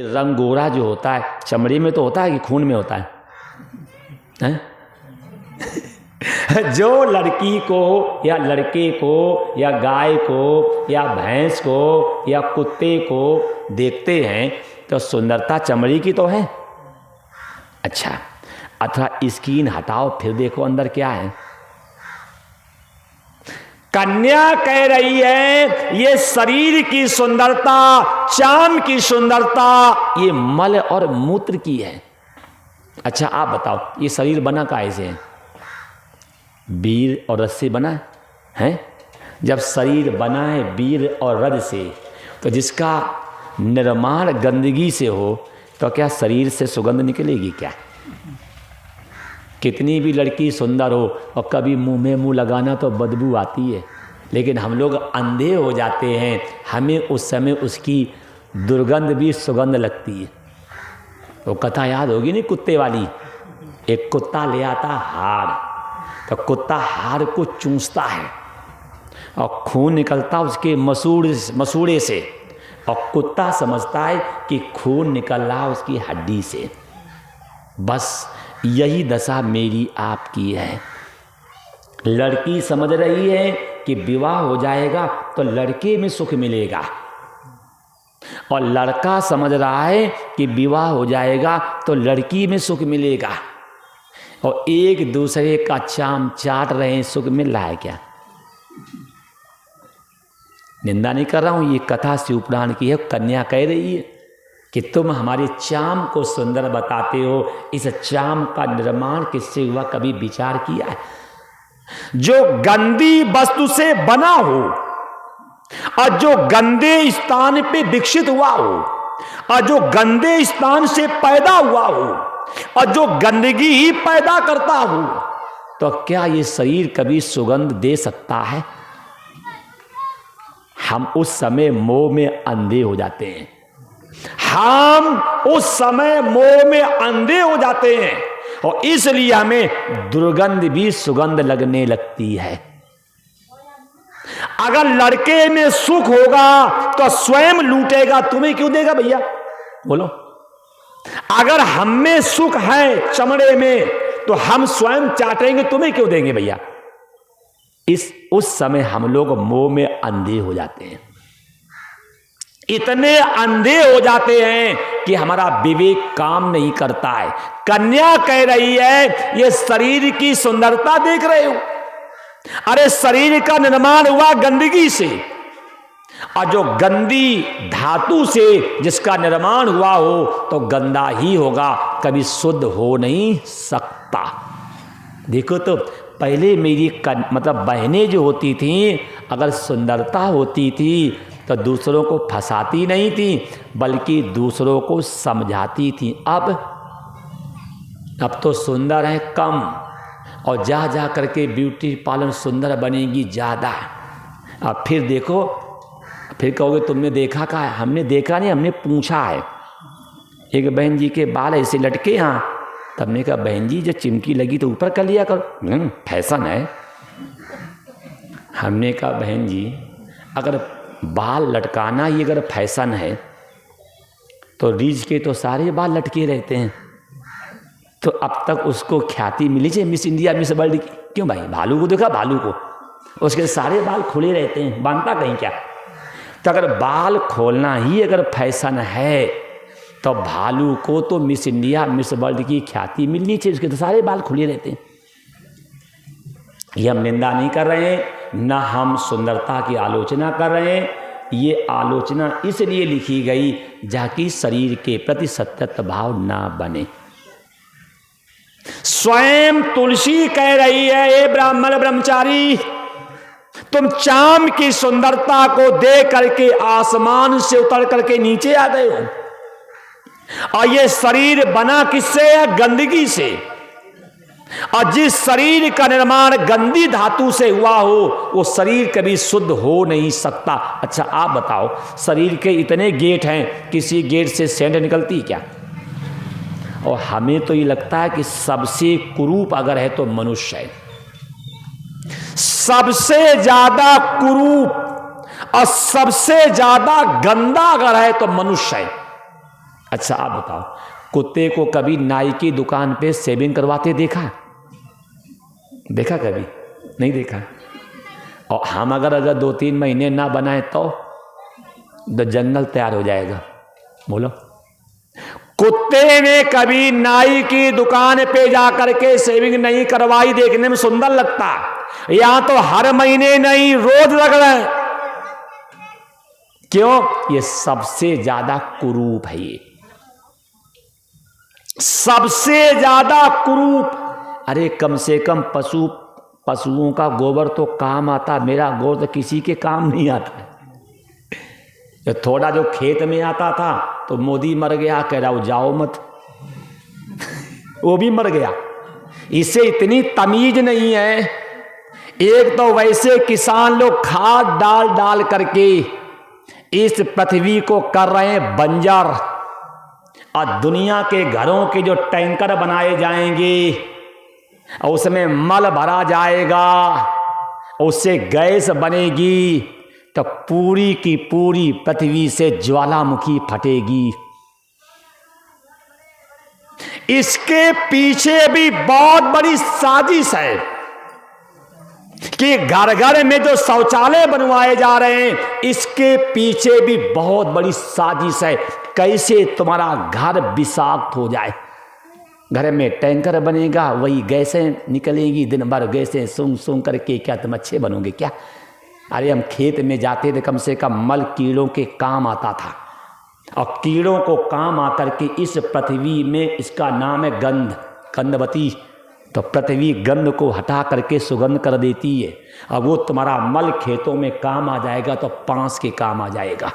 रंग गोरा जो होता है चमड़ी में तो होता है कि खून में होता है? जो लड़की को या लड़के को या गाय को या भैंस को या कुत्ते को देखते हैं तो सुंदरता चमड़ी की तो है। अच्छा, अथवा स्किन हटाओ फिर देखो अंदर क्या है। कन्या कह रही है ये शरीर की सुंदरता, चाम की सुंदरता ये मल और मूत्र की है। अच्छा आप बताओ ये शरीर बना काहे से है? वीर और रज से बना है। जब शरीर बना है वीर और रज से तो जिसका निर्माण गंदगी से हो तो क्या शरीर से सुगंध निकलेगी क्या? कितनी भी लड़की सुंदर हो और कभी मुंह में मुंह लगाना तो बदबू आती है, लेकिन हम लोग अंधे हो जाते हैं, हमें उस समय उसकी दुर्गंध भी सुगंध लगती है। वो कथा याद होगी नहीं कुत्ते वाली। एक कुत्ता ले आता हाड़, तो कुत्ता हाड़ को चूसता है और खून निकलता उसके मसूड़े से, और कुत्ता समझता है कि खून निकल रहा उसकी हड्डी से। बस यही दशा मेरी आपकी है। लड़की समझ रही है कि विवाह हो जाएगा तो लड़के में सुख मिलेगा, और लड़का समझ रहा है कि विवाह हो जाएगा तो लड़की में सुख मिलेगा, और एक दूसरे का चाम चाट रहे हैं। सुख मिल रहा है क्या? निंदा नहीं कर रहा हूं, ये कथा शिव पुराण की है। कन्या कह रही है कि तुम हमारे चाम को सुंदर बताते हो, इस चाम का निर्माण किससे हुआ कभी विचार किया है? जो गंदी वस्तु से बना हो और जो गंदे स्थान पे विकसित हुआ हो और जो गंदे स्थान से पैदा हुआ हो और जो गंदगी ही पैदा करता हो, तो क्या ये शरीर कभी सुगंध दे सकता है? हम उस समय मोह में अंधे हो जाते हैं। हम उस समय मोह में अंधे हो जाते हैं और इसलिए हमें दुर्गंध भी सुगंध लगने लगती है। अगर लड़के में सुख होगा तो स्वयं लूटेगा, तुम्हें क्यों देगा भैया? बोलो। अगर हम में सुख है चमड़े में तो हम स्वयं चाटेंगे, तुम्हें क्यों देंगे भैया? उस समय हम लोग मोह में अंधे हो जाते हैं। इतने अंधे हो जाते हैं कि हमारा विवेक काम नहीं करता है। कन्या कह रही है ये शरीर की सुंदरता देख रहे हो? अरे शरीर का निर्माण हुआ गंदगी से, और जो गंदी धातु से जिसका निर्माण हुआ हो तो गंदा ही होगा, कभी शुद्ध हो नहीं सकता। देखो तो पहले मेरी मतलब बहनें जो होती थी, अगर सुंदरता होती थी तो दूसरों को फंसाती नहीं थी बल्कि दूसरों को समझाती थी। अब तो सुंदर है कम, और जा जा करके ब्यूटी पार्लर सुंदर बनेगी ज़्यादा। अब फिर देखो, फिर कहोगे तुमने देखा कहाँ है? हमने देखा नहीं, हमने पूछा है। एक बहन जी के बाल ऐसे लटके यहाँ, तब ने कहा बहन जी जो चिमकी लगी तो ऊपर कर लिया करो, फैशन है। हमने कहा बहन जी अगर बाल लटकाना ही अगर फैशन है तो रीझ के तो सारे बाल लटके रहते हैं, तो अब तक उसको ख्याति मिली चाहिए मिस इंडिया मिस वर्ल्ड की। क्यों भाई? भालू को देखा, भालू को उसके सारे बाल खुले रहते हैं, बांधता कहीं क्या? तो अगर बाल खोलना ही अगर फैशन है तो भालू को तो मिस इंडिया मिस वर्ल्ड की ख्याति मिलनी चाहिए, उसके तो सारे बाल खुले रहते हैं। ये हम निंदा नहीं कर रहे हैं, न हम सुंदरता की आलोचना कर रहे हैं। ये आलोचना इसलिए लिखी गई जाकि शरीर के प्रति सत्यत्व भाव ना बने। स्वयं तुलसी कह रही है ये ब्राह्मण ब्रह्मचारी, तुम चाम की सुंदरता को देख करके आसमान से उतर करके नीचे आ गए हो, और ये शरीर बना किससे है? गंदगी से, और जिस शरीर का निर्माण गंदी धातु से हुआ हो वो शरीर कभी शुद्ध हो नहीं सकता। अच्छा आप बताओ, शरीर के इतने गेट हैं, किसी गेट से सेंट निकलती क्या? और हमें तो ये लगता है कि सबसे कुरूप अगर है तो मनुष्य है, सबसे ज्यादा कुरूप और सबसे ज्यादा गंदा अगर है तो मनुष्य है। अच्छा आप बताओ, कुत्ते को कभी नाई की दुकान पे शेविंग करवाते देखा? देखा कभी? नहीं देखा। और हम अगर 2-3 महीने ना बनाए तो जंगल तैयार हो जाएगा। बोलो, कुत्ते ने कभी नाई की दुकान पे जाकर के शेविंग नहीं करवाई, देखने में सुंदर लगता, यहां तो हर महीने नहीं, रोज लग रहा है। क्यों? ये सबसे ज्यादा कुरूप है, ये सबसे ज्यादा कुरूप। अरे कम से कम पशुओं का गोबर तो काम आता, मेरा गोबर तो किसी के काम नहीं आता है। थोड़ा जो खेत में आता था तो मोदी मर गया, कह रहा हूं जाओ मत वो भी मर गया। इसे इतनी तमीज नहीं है। एक तो वैसे किसान लोग खाद डाल डाल करके इस पृथ्वी को कर रहे हैं बंजर, और दुनिया के घरों के जो टैंकर बनाए जाएंगे और उसमें मल भरा जाएगा, उससे गैस बनेगी, तो पूरी की पूरी पृथ्वी से ज्वालामुखी फटेगी। इसके पीछे भी बहुत बड़ी साजिश है कि घर घर में जो शौचालय बनवाए जा रहे हैं, इसके पीछे भी बहुत बड़ी साजिश है, कैसे तुम्हारा घर विषाक्त हो जाए। घर में टैंकर बनेगा, वही गैसें निकलेगी, दिन भर गैसें सूंघ सूंघ करके क्या तुम अच्छे बनोगे क्या? अरे हम खेत में जाते थे, कम से कम मल कीड़ों के काम आता था, और कीड़ों को काम आकर के इस पृथ्वी में, इसका नाम है गंध, गंधवती, तो पृथ्वी गंध को हटा करके सुगंध कर देती है। अब वो तुम्हारा मल खेतों में काम आ जाएगा तो पांस के काम आ जाएगा।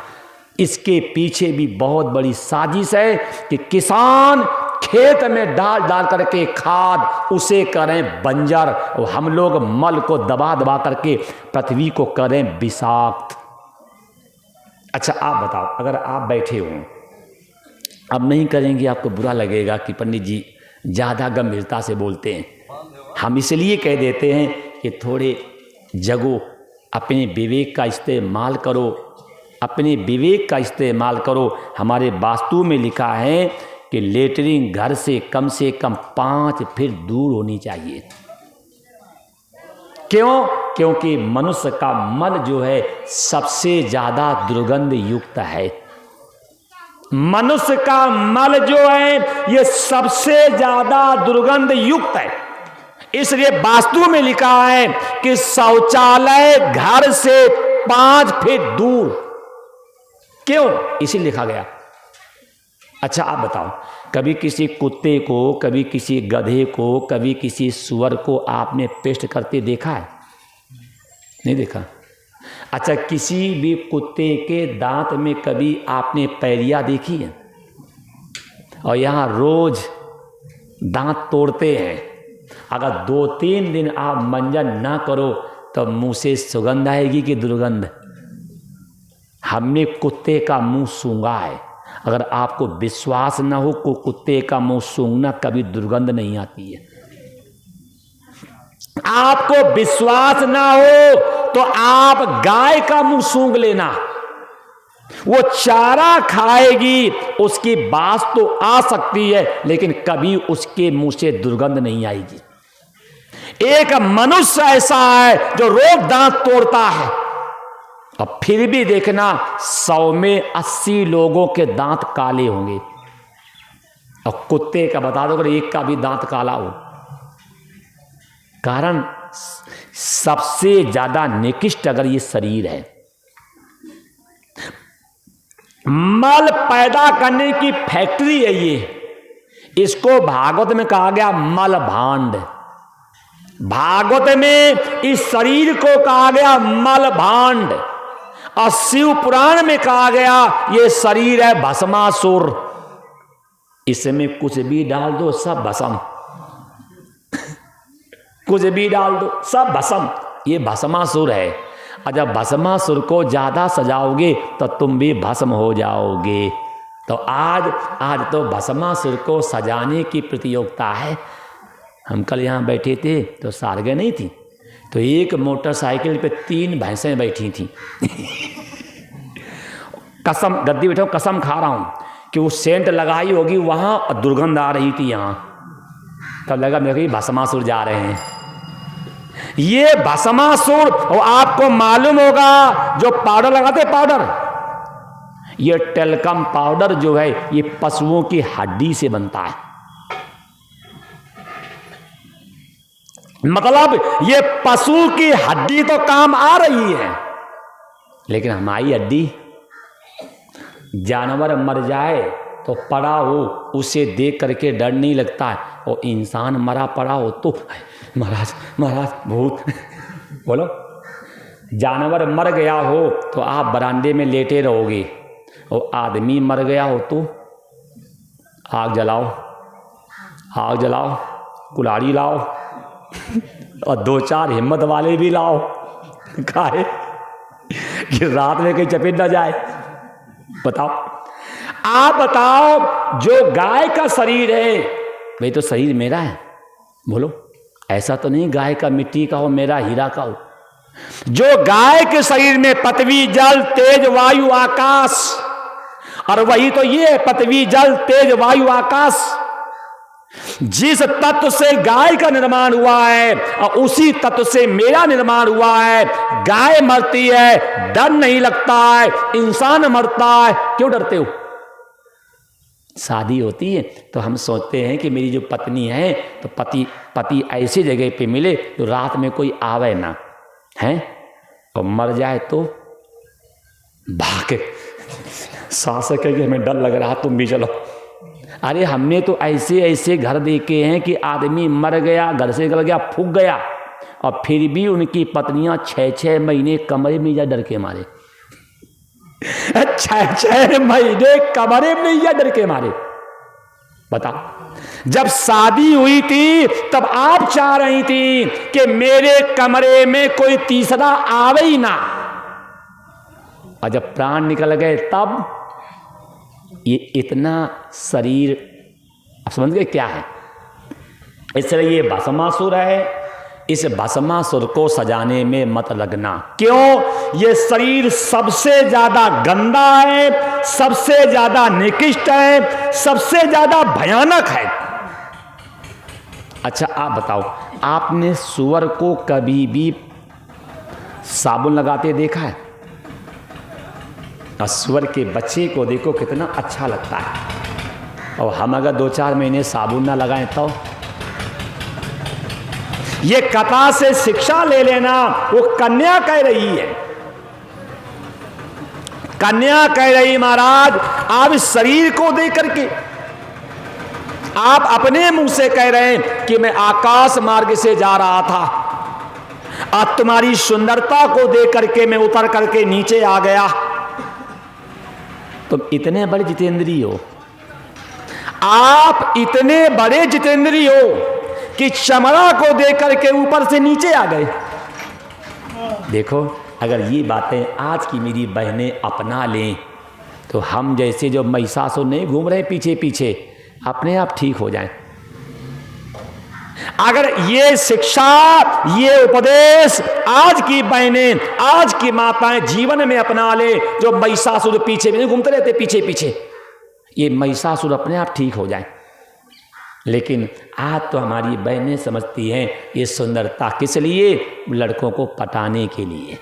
इसके पीछे भी बहुत बड़ी साजिश है कि किसान खेत में डाल डाल करके खाद उसे करें बंजर, और हम लोग मल को दबा दबा करके पृथ्वी को करें विषाक्त। अच्छा आप बताओ, अगर आप बैठे हो, अब नहीं करेंगे आपको बुरा लगेगा कि पंडित जी ज़्यादा गंभीरता से बोलते हैं। हम इसलिए कह देते हैं कि थोड़े जगो, अपने विवेक का इस्तेमाल करो, अपने विवेक का इस्तेमाल करो। हमारे वास्तु में लिखा है कि लेटरिन घर से कम 5 फीट दूर होनी चाहिए। क्यों? क्योंकि मनुष्य का मल जो है सबसे ज्यादा दुर्गंध युक्त है। मनुष्य का मल जो है ये सबसे ज्यादा दुर्गंध युक्त है। इसलिए वास्तु में लिखा है कि शौचालय घर से 5 फीट दूर। क्यों इसी लिखा गया? अच्छा आप बताओ, कभी किसी कुत्ते को, कभी किसी गधे को, कभी किसी सुअर को आपने पेस्ट करते देखा है? नहीं देखा। अच्छा किसी भी कुत्ते के दांत में कभी आपने पैरिया देखी है? और यहाँ रोज दांत तोड़ते हैं, अगर 2-3 दिन आप मंजन ना करो तो मुंह से सुगंध आएगी कि दुर्गंध? हमने कुत्ते का मुंह सूंघा है। अगर आपको विश्वास ना हो को कुत्ते का मुंह सूंघना कभी दुर्गंध नहीं आती है। आपको विश्वास ना हो तो आप गाय का मुंह सूंघ लेना, वो चारा खाएगी, उसकी बात तो आ सकती है लेकिन कभी उसके मुंह से दुर्गंध नहीं आएगी। एक मनुष्य ऐसा है जो रोज दांत तोड़ता है, और फिर भी देखना 100 में 80 लोगों के दांत काले होंगे, और कुत्ते का बता दो अगर एक का भी दांत काला हो। कारण सबसे ज्यादा निकृष्ट अगर ये शरीर है, मल पैदा करने की फैक्ट्री है ये। इसको भागवत में कहा गया मल भांड। भागवत में इस शरीर को कहा गया मल भांड, और शिव पुराण में कहा गया ये शरीर है भस्मासुर। इसमें कुछ भी डाल दो सब भस्म, कुछ भी डाल दो सब भस्म। ये भस्मासुर है, और जब भस्मासुर को ज्यादा सजाओगे तो तुम भी भस्म हो जाओगे। तो आज तो भस्मासुर को सजाने की प्रतियोगिता है। हम कल यहाँ बैठे थे तो सारगे नहीं थी, तो एक मोटरसाइकिल पे 3 भैंसें बैठी थी। कसम, गद्दी बैठा हूँ, कसम खा रहा हूँ कि वो सेंट लगाई होगी वहाँ और दुर्गंध आ रही थी यहाँ, तब लगा मेरे को ये भस्मासुर जा रहे हैं। ये भस्मासुर, और आपको मालूम होगा जो पाउडर लगाते पाउडर, ये टेल्कम पाउडर जो है ये पशुओं की हड्डी से बनता है। मतलब ये पशु की हड्डी तो काम आ रही है, लेकिन हमारी हड्डी, जानवर मर जाए तो पड़ा हो उसे देख करके डर नहीं लगता है, और इंसान मरा पड़ा हो तो महाराज महाराज भूत बोलो। जानवर मर गया हो तो आप बरामदे में लेटे रहोगे, और आदमी मर गया हो तो आग जलाओ, आग जलाओ, कुल्हाड़ी लाओ और 2-4 हिम्मत वाले भी लाओ, काहे कि रात में कहीं चपेट ना जाए। बताओ, आप बताओ, जो गाय का शरीर है, भाई तो शरीर मेरा है, बोलो, ऐसा तो नहीं गाय का मिट्टी का हो, मेरा हीरा का हो। जो गाय के शरीर में पृथ्वी जल तेज वायु आकाश, और वही तो ये है पृथ्वी जल तेज वायु आकाश, जिस तत्व से गाय का निर्माण हुआ है और उसी तत्व से मेरा निर्माण हुआ है। गाय मरती है, डर नहीं लगता है, इंसान मरता है, क्यों डरते हो? शादी होती है तो हम सोचते हैं कि मेरी जो पत्नी है तो पति ऐसी जगह पे मिले तो रात में कोई आवे ना, है, और मर जाए तो भाग, सास कहेगी हमें डर लग रहा, तुम भी चलो। अरे हमने तो ऐसे ऐसे घर देखे हैं कि आदमी मर गया, घर से निकल गया, फूक गया, और फिर भी उनकी पत्नियां 6-6 महीने कमरे में जा डर के मारे। 6-6 महीने कमरे में या डर के मारे। बता, जब शादी हुई थी तब आप चाह रही थी कि मेरे कमरे में कोई तीसरा आवे ही ना, और जब प्राण निकल गए तब ये इतना शरीर, आप समझ गए क्या है? इसलिए ये भस्मासुर है, इस भस्मासुर को सजाने में मत लगना। क्यों? ये शरीर सबसे ज्यादा गंदा है, सबसे ज्यादा निकृष्ट है, सबसे ज्यादा भयानक है। अच्छा आप बताओ, आपने सुअर को कभी भी साबुन लगाते देखा है? और सुअर के बच्चे को देखो कितना अच्छा लगता है, और हम अगर 2-4 महीने साबुन ना लगाएं तो ये कथा से शिक्षा ले लेना। वो कन्या कह रही है, कन्या कह रही महाराज आप इस शरीर को देख करके, आप अपने मुंह से कह रहे हैं कि मैं आकाश मार्ग से जा रहा था, आज तुम्हारी सुंदरता को देख करके मैं उतर करके नीचे आ गया। तुम इतने बड़े जितेंद्री हो, आप इतने बड़े जितेंद्री हो कि चमड़ा को देख करके ऊपर से नीचे आ गए। देखो, अगर ये बातें आज की मेरी बहनें अपना लें तो हम जैसे जो महिषासुर नहीं घूम रहे पीछे पीछे, अपने आप ठीक हो जाएं। अगर ये शिक्षा, ये उपदेश आज की बहनें, आज की माताएं जीवन में अपना ले, जो महिषासुर पीछे नहीं घूमते रहते पीछे पीछे, ये महिषासुर अपने आप ठीक हो जाए। लेकिन आज तो हमारी बहनें समझती हैं ये सुंदरता किस लिए? लड़कों को पटाने के लिए।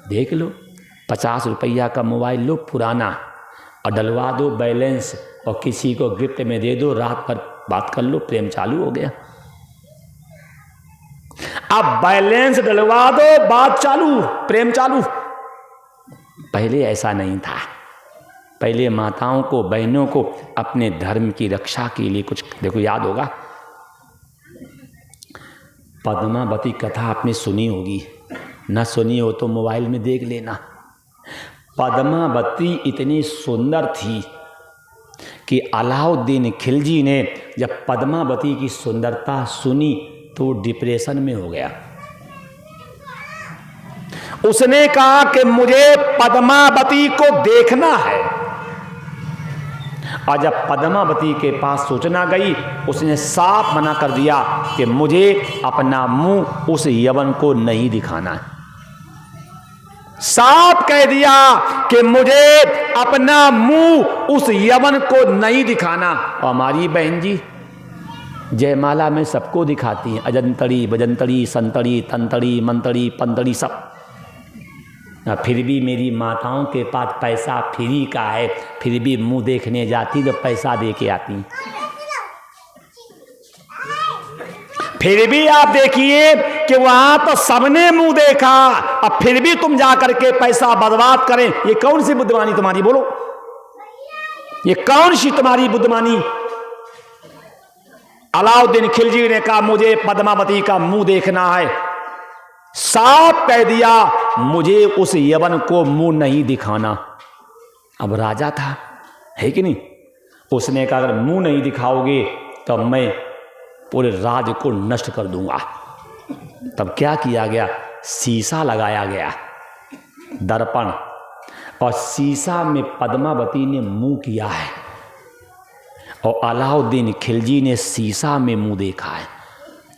देख लो, 50 रुपया का मोबाइल लो पुराना और डलवा दो बैलेंस, और किसी को गिफ्ट में दे दो, रात भर बात कर लो, प्रेम चालू हो गया। अब बैलेंस डलवा दो, बात चालू, प्रेम चालू। पहले ऐसा नहीं था। पहले माताओं को, बहनों को अपने धर्म की रक्षा के लिए कुछ, देखो याद होगा पद्मावती कथा आपने सुनी होगी, न सुनी हो तो मोबाइल में देख लेना। पद्मावती इतनी सुंदर थी कि अलाउद्दीन खिलजी ने जब पद्मावती की सुंदरता सुनी तो डिप्रेशन में हो गया। उसने कहा कि मुझे पद्मावती को देखना है, और जब पद्मावती के पास सूचना गई उसने साफ मना कर दिया कि मुझे अपना मुंह उस यवन को नहीं दिखाना है। साफ कह दिया कि मुझे अपना मुंह उस यवन को नहीं दिखाना। और हमारी बहन जी जयमाला में सबको दिखाती हैं, अजंतड़ी बजंतड़ी संतड़ी तंतड़ी मंतड़ी पंतड़ी सब। फिर भी मेरी माताओं के पास पैसा फ्री का है, फिर भी मुंह देखने जाती तो पैसा दे के आती। फिर भी आप देखिए कि वहां तो सबने मुंह देखा, अब फिर भी तुम जा करके पैसा बर्बाद करें। ये कौन सी बुद्धिमानी तुम्हारी, बोलो, ये कौन सी तुम्हारी बुद्धिमानी? अलाउद्दीन खिलजी ने कहा मुझे पद्मावती का मुंह देखना है, साफ कह दिया मुझे उस यवन को मुंह नहीं दिखाना। अब राजा था, है कि नहीं? उसने कहा अगर मुंह नहीं दिखाओगे तो मैं पूरे राज्य को नष्ट कर दूंगा। तब क्या किया गया? शीशा लगाया गया, दर्पण, और शीशा में पद्मावती ने मुंह किया है और अलाउद्दीन खिलजी ने शीशा में मुंह देखा है।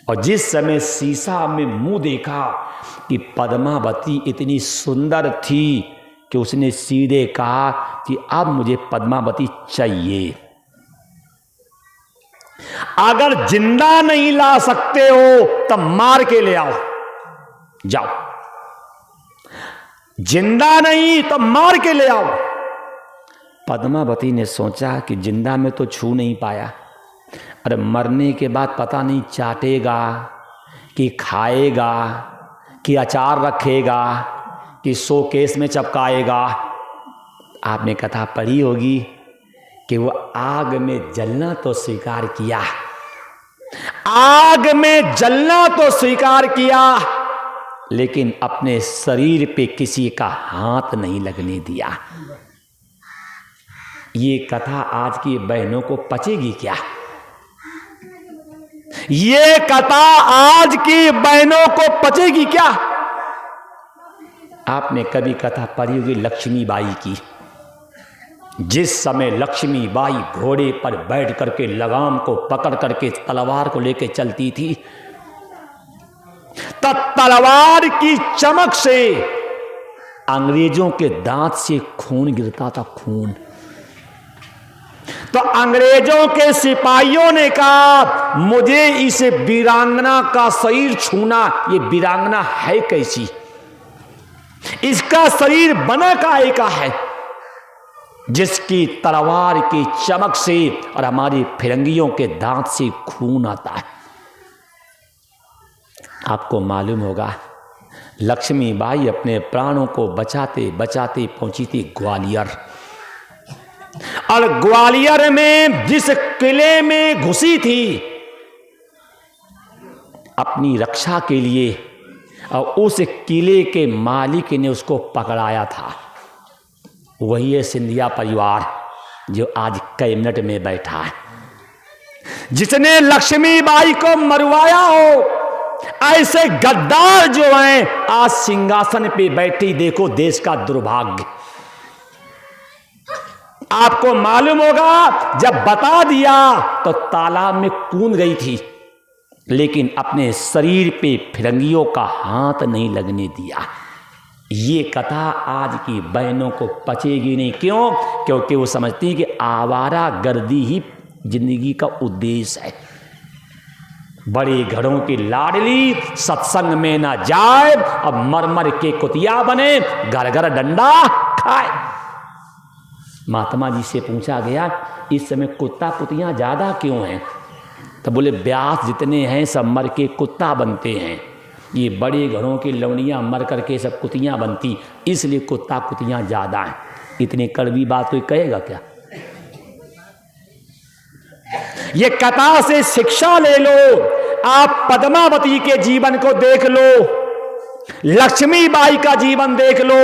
और जिस समय शीशा में मुंह देखा कि पद्मावती इतनी सुंदर थी कि उसने सीधे कहा कि अब मुझे पद्मावती चाहिए। अगर जिंदा नहीं ला सकते हो तब मार के ले आओ, जाओ। जिंदा नहीं तो मार के ले आओ। पद्मावती ने सोचा कि जिंदा में तो छू नहीं पाया, अरे मरने के बाद पता नहीं चाटेगा कि खाएगा कि अचार रखेगा कि शोकेस में चपकाएगा। आपने कथा पढ़ी होगी कि वो आग में जलना तो स्वीकार किया, आग में जलना तो स्वीकार किया, लेकिन अपने शरीर पे किसी का हाथ नहीं लगने दिया। ये कथा आज की बहनों को पचेगी क्या? ये कथा आज की बहनों को पचेगी क्या? आपने कभी कथा पढ़ी होगी लक्ष्मीबाई की। जिस समय लक्ष्मीबाई घोड़े पर बैठ करके लगाम को पकड़ करके तलवार को लेकर चलती थी, तब तलवार की चमक से अंग्रेजों के दांत से खून गिरता था, खून। तो अंग्रेजों के सिपाहियों ने कहा मुझे इस वीरांगना का शरीर छूना। ये वीरांगना है कैसी? इसका शरीर बना काहे का है जिसकी तलवार की चमक से और हमारी फिरंगियों के दांत से खून आता है? आपको मालूम होगा लक्ष्मीबाई अपने प्राणों को बचाते बचाते पहुंची थी ग्वालियर, और ग्वालियर में जिस किले में घुसी थी अपनी रक्षा के लिए, और उस किले के मालिक ने उसको पकड़ाया था, वही है सिंधिया परिवार जो आज कैबिनेट में बैठा है। जिसने लक्ष्मीबाई को मरवाया हो, ऐसे गद्दार जो हैं आज सिंहासन पे बैठी, देखो देश का दुर्भाग्य। आपको मालूम होगा जब बता दिया तो तालाब में कूद गई थी, लेकिन अपने शरीर पे फिरंगियों का हाथ नहीं लगने दिया। ये कथा आज की बहनों को पचेगी नहीं। क्यों? क्योंकि वो समझती है कि आवारा गर्दी ही जिंदगी का उद्देश्य है। बड़े घरों की लाडली सत्संग में ना जाए, अब मरमर के कुतिया बने, घर घर डंडा खाए। महात्मा जी से पूछा गया इस समय कुत्ता कुतियां ज्यादा क्यों हैं? तो बोले ब्यास जितने हैं सब मर के कुत्ता बनते हैं, ये बड़े घरों की लवनियां मर करके सब कुतियां बनती, इसलिए कुत्ता कुतियां ज्यादा हैं। इतनी कड़वी बात कोई कहेगा क्या? ये कथा से शिक्षा ले लो। आप पद्मावती के जीवन को देख लो, लक्ष्मीबाई का जीवन देख लो,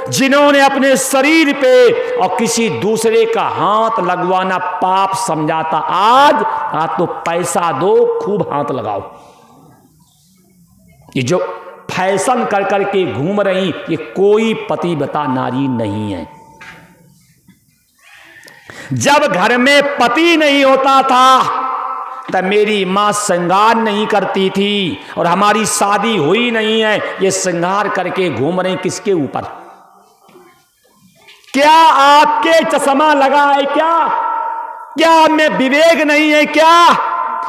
जिन्होंने अपने शरीर पे और किसी दूसरे का हाथ लगवाना पाप समझा था। आज तो पैसा दो, खूब हाथ लगाओ। ये जो फैशन कर करके घूम रही, ये कोई पतिव्रता नारी नहीं है। जब घर में पति नहीं होता था तब मेरी माँ श्रृंगार नहीं करती थी और हमारी शादी हुई नहीं है, ये श्रृंगार करके घूम रहे किसके ऊपर? क्या आपके चश्मा लगा है क्या? क्या आप में विवेक नहीं है क्या?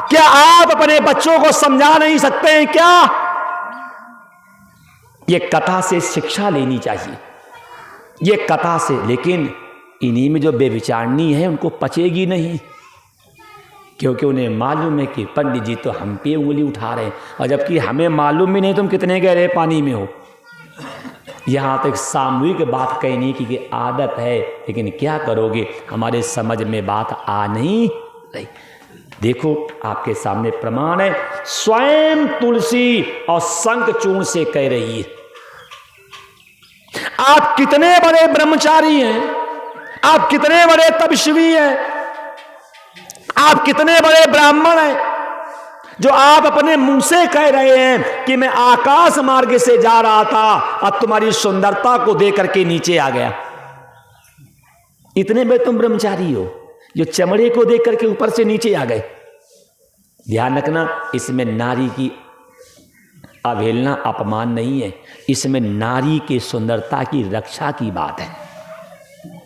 क्या आप अपने बच्चों को समझा नहीं सकते हैं क्या? ये कथा से शिक्षा लेनी चाहिए, ये कथा से। लेकिन इन्हीं में जो बेविचारणी है उनको पचेगी नहीं, क्योंकि उन्हें मालूम है कि पंडित जी तो हम पे उंगली उठा रहे हैं, और जबकि हमें मालूम भी नहीं तुम कितने गहरे पानी में हो। यहाँ तक सामूहिक बात कहने की आदत है, लेकिन क्या करोगे, हमारे समझ में बात आ नहीं रही। देखो आपके सामने प्रमाण है, स्वयं तुलसी और शंखचूर्ण से कह रही है। आप कितने बड़े ब्रह्मचारी हैं, आप कितने बड़े तपस्वी हैं, आप कितने बड़े ब्राह्मण हैं, जो आप अपने मुंह से कह रहे हैं कि मैं आकाश मार्ग से जा रहा था और तुम्हारी सुंदरता को देख करके नीचे आ गया। इतने बड़े तुम ब्रह्मचारी हो जो चमड़े को देख करके ऊपर से नीचे आ गए। ध्यान रखना, इसमें नारी की अवहेलना अपमान नहीं है, इसमें नारी के सुंदरता की रक्षा की बात है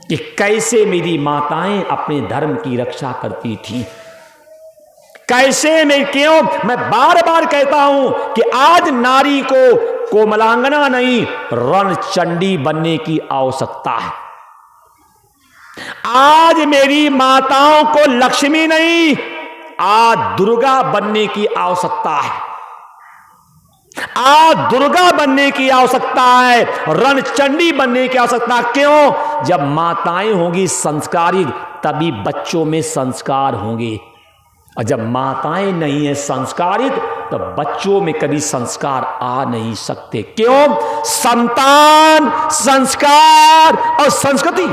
कि कैसे मेरी माताएं अपने धर्म की रक्षा करती थी, कैसे मैं, क्यों मैं बार बार कहता हूं कि आज नारी को कोमलांगना नहीं रणचंडी बनने की आवश्यकता है। आज मेरी माताओं को लक्ष्मी नहीं, आज दुर्गा बनने की आवश्यकता है, आज दुर्गा बनने की आवश्यकता है, रणचंडी बनने की आवश्यकता। क्यों? जब माताएं होंगी संस्कारित तभी बच्चों में संस्कार होंगे, और जब माताएं नहीं है संस्कारित तो बच्चों में कभी संस्कार आ नहीं सकते। क्यों? संतान, संस्कार और संस्कृति।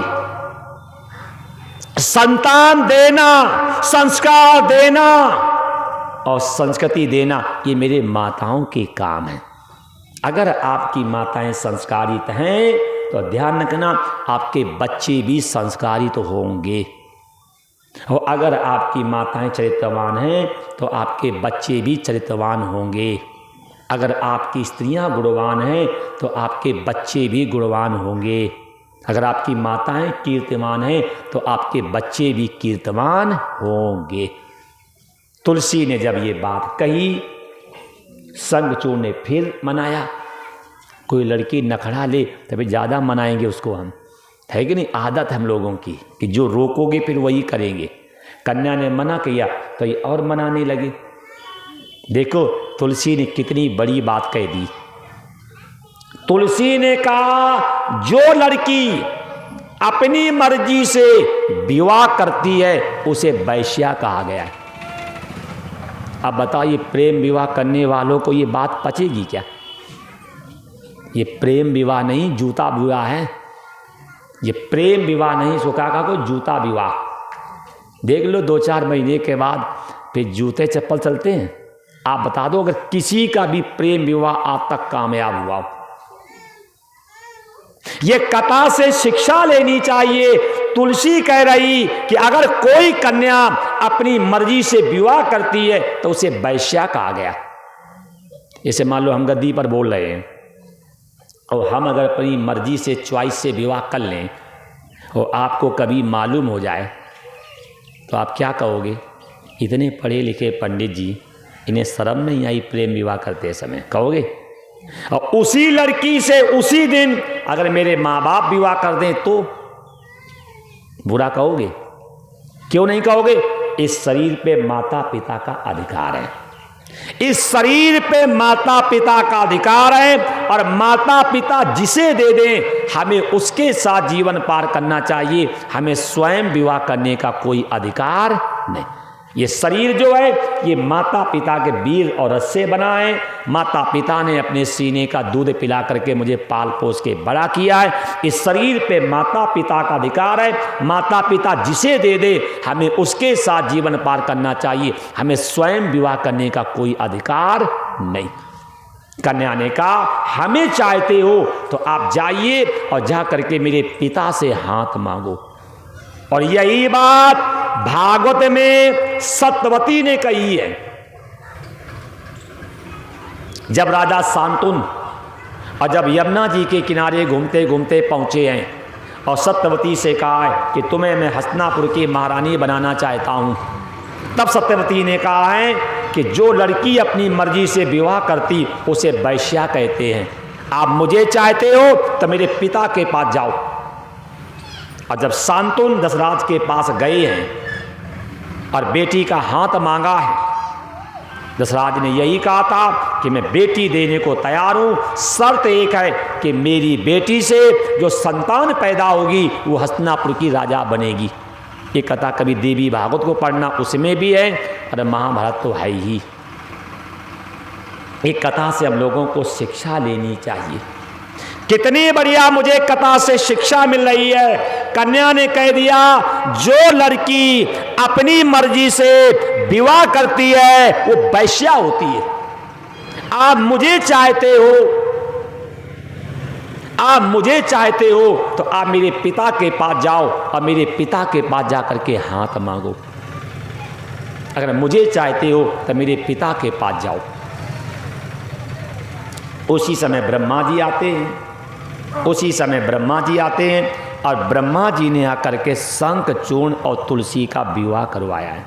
संतान देना, संस्कार देना और संस्कृति देना, ये मेरे माताओं के काम है। अगर आपकी माताएं संस्कारित हैं तो ध्यान रखना आपके बच्चे भी संस्कारित होंगे, और अगर आपकी माताएं चरित्रवान हैं तो आपके बच्चे भी चरित्रवान होंगे। अगर आपकी स्त्रियां गुणवान हैं तो आपके बच्चे भी गुणवान होंगे। अगर आपकी माताएं कीर्तिमान हैं तो आपके बच्चे भी कीर्तिमान होंगे। तुलसी ने जब ये बात कही, शंखचूर्ण ने फिर मनाया। कोई लड़की नखड़ा ले तभी ज़्यादा मनाएंगे उसको हम, है कि नहीं? आदत हम लोगों की कि जो रोकोगे फिर वही करेंगे। कन्या ने मना किया तो ये और मनाने लगे। देखो तुलसी ने कितनी बड़ी बात कह दी। तुलसी ने कहा जो लड़की अपनी मर्जी से विवाह करती है उसे वैश्या कहा गया है। अब बताइए प्रेम विवाह करने वालों को ये बात पचेगी क्या? ये प्रेम विवाह नहीं, जूता विवाह है। ये प्रेम विवाह नहीं, सुकाका को जूता विवाह। देख लो 2-4 महीने के बाद फिर जूते चप्पल चलते हैं। आप बता दो अगर किसी का भी प्रेम विवाह आज तक कामयाब हुआ हो। ये कथा से शिक्षा लेनी चाहिए। तुलसी कह रही कि अगर कोई कन्या अपनी मर्जी से विवाह करती है तो उसे वैश्या कहा गया। जैसे मान लो हम गद्दी पर बोल रहे हैं और हम अगर अपनी मर्जी से चॉइस से विवाह कर लें और आपको कभी मालूम हो जाए तो आप क्या कहोगे? इतने पढ़े लिखे पंडित जी, इन्हें शर्म नहीं आई प्रेम विवाह करते समय, कहोगे? और उसी लड़की से उसी दिन अगर मेरे माँ बाप विवाह कर दें तो बुरा कहोगे? क्यों नहीं कहोगे? इस शरीर पे माता पिता का अधिकार है, इस शरीर पे माता पिता का अधिकार है, और माता पिता जिसे दे दें हमें उसके साथ जीवन पार करना चाहिए। हमें स्वयं विवाह करने का कोई अधिकार नहीं। ये शरीर जो है ये माता पिता के वीर और रस से बना है। माता पिता ने अपने सीने का दूध पिला करके मुझे पाल पोस के बड़ा किया है। इस शरीर पे माता पिता का अधिकार है। माता पिता जिसे दे दे हमें उसके साथ जीवन पार करना चाहिए। हमें स्वयं विवाह करने का कोई अधिकार नहीं। कन्या ने कहा हमें चाहते हो तो आप जाइए और जा करके मेरे पिता से हाथ मांगो। और यही बात भागवत में सत्यवती ने कही है। जब राजा शांतनु और जब यमुना जी के किनारे घूमते घूमते पहुंचे हैं और सत्यवती से कहा है कि तुम्हें मैं हस्तिनापुर की महारानी बनाना चाहता हूं, तब सत्यवती ने कहा है कि जो लड़की अपनी मर्जी से विवाह करती उसे वैश्या कहते हैं। आप मुझे चाहते हो तो मेरे पिता के पास जाओ। और जब शांतनु दशरथ के पास गए हैं और बेटी का हाथ मांगा है, दशरथ ने यही कहा था कि मैं बेटी देने को तैयार हूं, शर्त एक है कि मेरी बेटी से जो संतान पैदा होगी वो हस्तिनापुर की राजा बनेगी। ये कथा कभी देवी भागवत को पढ़ना, उसमें भी है, और महाभारत तो है ही। एक कथा से हम लोगों को शिक्षा लेनी चाहिए। कितनी बढ़िया मुझे कथा से शिक्षा मिल रही है। कन्या ने कह दिया, जो लड़की अपनी मर्जी से विवाह करती है वो वैश्या होती है। आप मुझे चाहते हो, आप मुझे चाहते हो तो आप मेरे पिता के पास जाओ और मेरे पिता के पास जाकर के हाथ मांगो। अगर मुझे चाहते हो तो मेरे पिता के पास जाओ। उसी समय ब्रह्मा जी आते हैं, उसी समय ब्रह्मा जी आते हैं और ब्रह्मा जी ने आकर के शंख चूर्ण और तुलसी का विवाह करवाया है।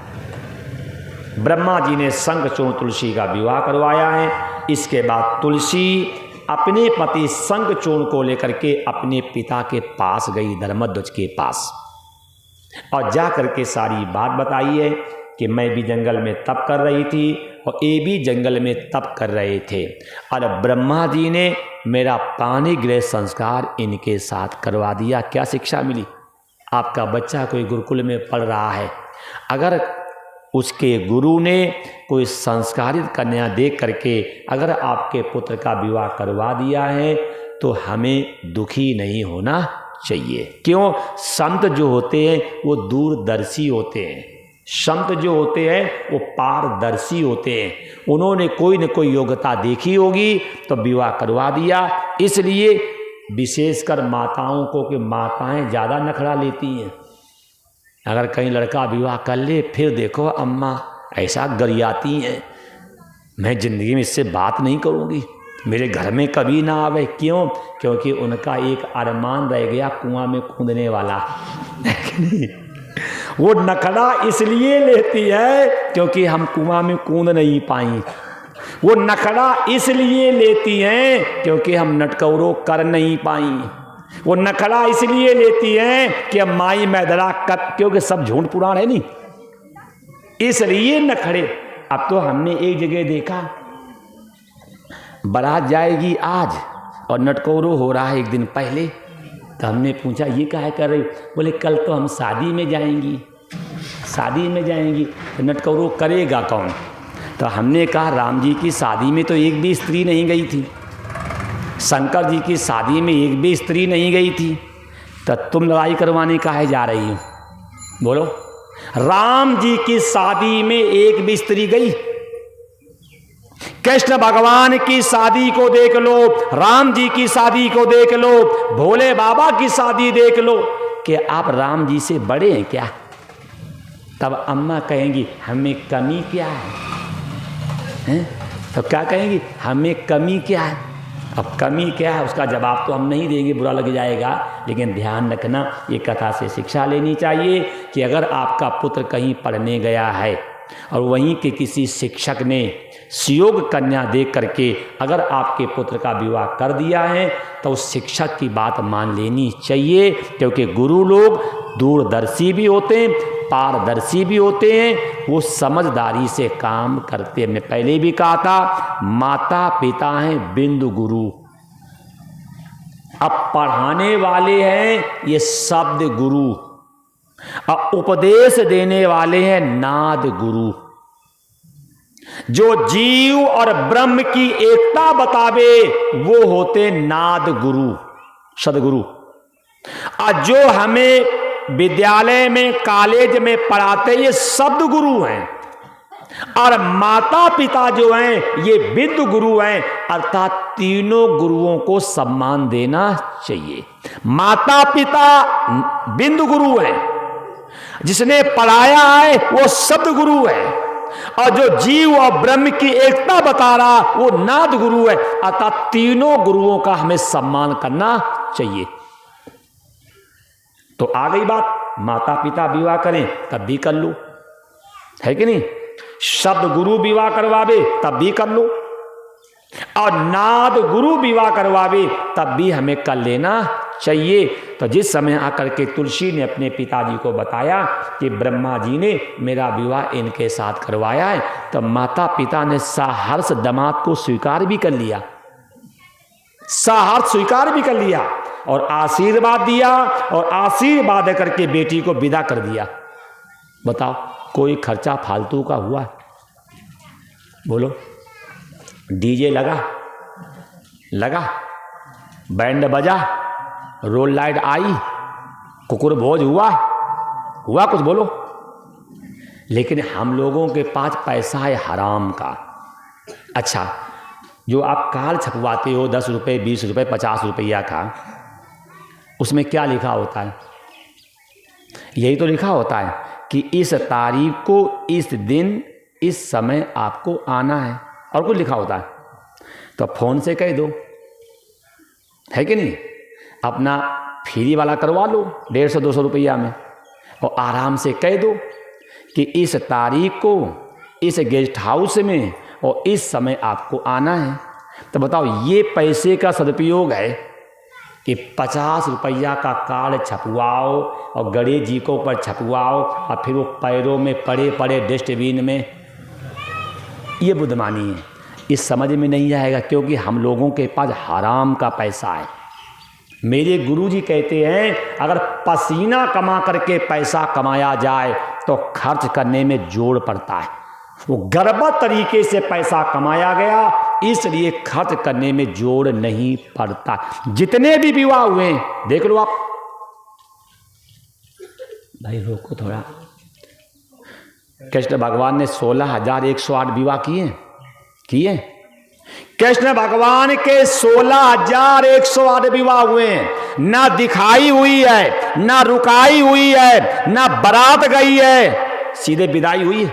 ब्रह्मा जी ने शंख चूर्ण तुलसी का विवाह करवाया है। इसके बाद तुलसी अपने पति शंख चूर्ण को लेकर के अपने पिता के पास गई, धर्मध्वज के पास, और जा करके सारी बात बताई है कि मैं भी जंगल में तप कर रही थी और ये भी जंगल में तप कर रहे थे, और ब्रह्मा जी ने मेरा पानी गृह संस्कार इनके साथ करवा दिया। क्या शिक्षा मिली? आपका बच्चा कोई गुरुकुल में पढ़ रहा है, अगर उसके गुरु ने कोई संस्कारित कन्या देख करके अगर आपके पुत्र का विवाह करवा दिया है तो हमें दुखी नहीं होना चाहिए। क्यों? संत जो होते हैं वो दूरदर्शी होते हैं, संत जो होते हैं वो पारदर्शी होते हैं। उन्होंने कोई न कोई योग्यता देखी होगी तो विवाह करवा दिया। इसलिए विशेषकर माताओं को, कि माताएं ज़्यादा नखरा लेती हैं। अगर कहीं लड़का विवाह कर ले फिर देखो अम्मा ऐसा गरियाती हैं, मैं ज़िंदगी में इससे बात नहीं करूँगी, मेरे घर में कभी ना आवे। क्यों? क्योंकि उनका एक अरमान रह गया कुआं में कूदने वाला। वो नखरा इसलिए लेती है क्योंकि हम कुआं में कूद नहीं पाई। वो नखरा इसलिए लेती हैं क्योंकि हम नटकौरो कर नहीं पाई। वो नखरा इसलिए लेती हैं कि अब माई मैदरा कर, क्योंकि सब झूठ पुराण है नहीं, इसलिए नखरे। अब तो हमने एक जगह देखा, बारात जाएगी आज और नटकौरो हो रहा है एक दिन पहले, तो हमने पूछा ये काहे कर रही? बोले कल तो हम शादी में जाएंगी, शादी में जाएंगी तो नटकौरो करेगा कौन? तो हमने कहा राम जी की शादी में तो एक भी स्त्री नहीं गई थी, शंकर जी की शादी में एक भी स्त्री नहीं गई थी, तो तुम लड़ाई करवाने काहे जा रही हो? बोलो, राम जी की शादी में एक भी स्त्री गई? कृष्ण भगवान की शादी को देख लो, राम जी की शादी को देख लो, भोले बाबा की शादी देख लो, कि आप राम जी से बड़े हैं क्या? तब अम्मा कहेंगी हमें कमी क्या है? तो क्या कहेंगी? हमें कमी क्या है? अब कमी क्या है उसका जवाब तो हम नहीं देंगे, बुरा लग जाएगा। लेकिन ध्यान रखना, ये कथा से शिक्षा लेनी चाहिए कि अगर आपका पुत्र कहीं पढ़ने गया है और वहीं के किसी शिक्षक ने सुयोग कन्या देख करके अगर आपके पुत्र का विवाह कर दिया है तो उस शिक्षक की बात मान लेनी चाहिए, क्योंकि गुरु लोग दूरदर्शी भी होते हैं, पारदर्शी भी होते हैं, वो समझदारी से काम करते हैं। मैं पहले भी कहा था, माता पिता हैं बिंदु गुरु, अब पढ़ाने वाले हैं ये शब्द गुरु, और उपदेश देने वाले हैं नाद गुरु। जो जीव और ब्रह्म की एकता बतावे वो होते नाद गुरु, सदगुरु। और जो हमें विद्यालय में, कॉलेज में पढ़ाते ये शब्द गुरु हैं, और माता पिता जो हैं ये बिंदु गुरु हैं। अर्थात तीनों गुरुओं को सम्मान देना चाहिए। माता पिता बिंदु गुरु हैं, जिसने पढ़ाया है वो शब्द गुरु है, और जो जीव और ब्रह्म की एकता बता रहा वो नाद गुरु है। अतः तीनों गुरुओं का हमें सम्मान करना चाहिए। तो आ गई बात, माता पिता विवाह करें तब भी कर लो, है कि नहीं? शब्द गुरु विवाह करवावे तब भी कर लो, और नाद गुरु विवाह करवावे तब भी हमें कर लेना चाहिए। तो जिस समय आकर के तुलसी ने अपने पिताजी को बताया कि ब्रह्मा जी ने मेरा विवाह इनके साथ करवाया है, तो माता पिता ने सहर्ष दामाद को स्वीकार भी कर लिया, सहर्ष स्वीकार भी कर लिया और आशीर्वाद दिया, और आशीर्वाद करके बेटी को विदा कर दिया। बताओ कोई खर्चा फालतू का हुआ? बोलो, डीजे लगा, बैंड बजा, रोड लाइट आई, कुकुर भोज हुआ कुछ? बोलो। लेकिन हम लोगों के पास पैसा है हराम का। अच्छा, जो आप कार्ड छपवाते हो 10 रुपये, 20 रुपये, 50 रुपया का, उसमें क्या लिखा होता है? यही तो लिखा होता है कि इस तारीख को, इस दिन, इस समय आपको आना है, और कुछ लिखा होता है? तो फ़ोन से कह दो, है कि नहीं? अपना फ्री वाला करवा लो 150-200 रुपया में, और आराम से कह दो कि इस तारीख को, इस गेस्ट हाउस में और इस समय आपको आना है। तो बताओ, ये पैसे का सदुपयोग है कि 50 रुपया का कार्ड छपवाओ और गणेश जी को ऊपर छपवाओ और फिर वो पैरों में पड़े पड़े डस्टबिन में। ये बुद्धमानी है, इस समझ में नहीं आएगा, क्योंकि हम लोगों के पास हराम का पैसा है। मेरे गुरुजी कहते हैं अगर पसीना कमा करके पैसा कमाया जाए तो खर्च करने में जोड़ पड़ता है। वो गलत तरीके से पैसा कमाया गया, इसलिए खर्च करने में जोड़ नहीं पड़ता। जितने भी विवाह हुए देख लो आप। भाई रोको थोड़ा। कृष्ण भगवान ने 16,108 विवाह किए। कृष्ण भगवान के 16,108 विवाह हुए हैं। ना दिखाई हुई है, ना रुकाई हुई है, ना बारात गई है, सीधे विदाई हुई है।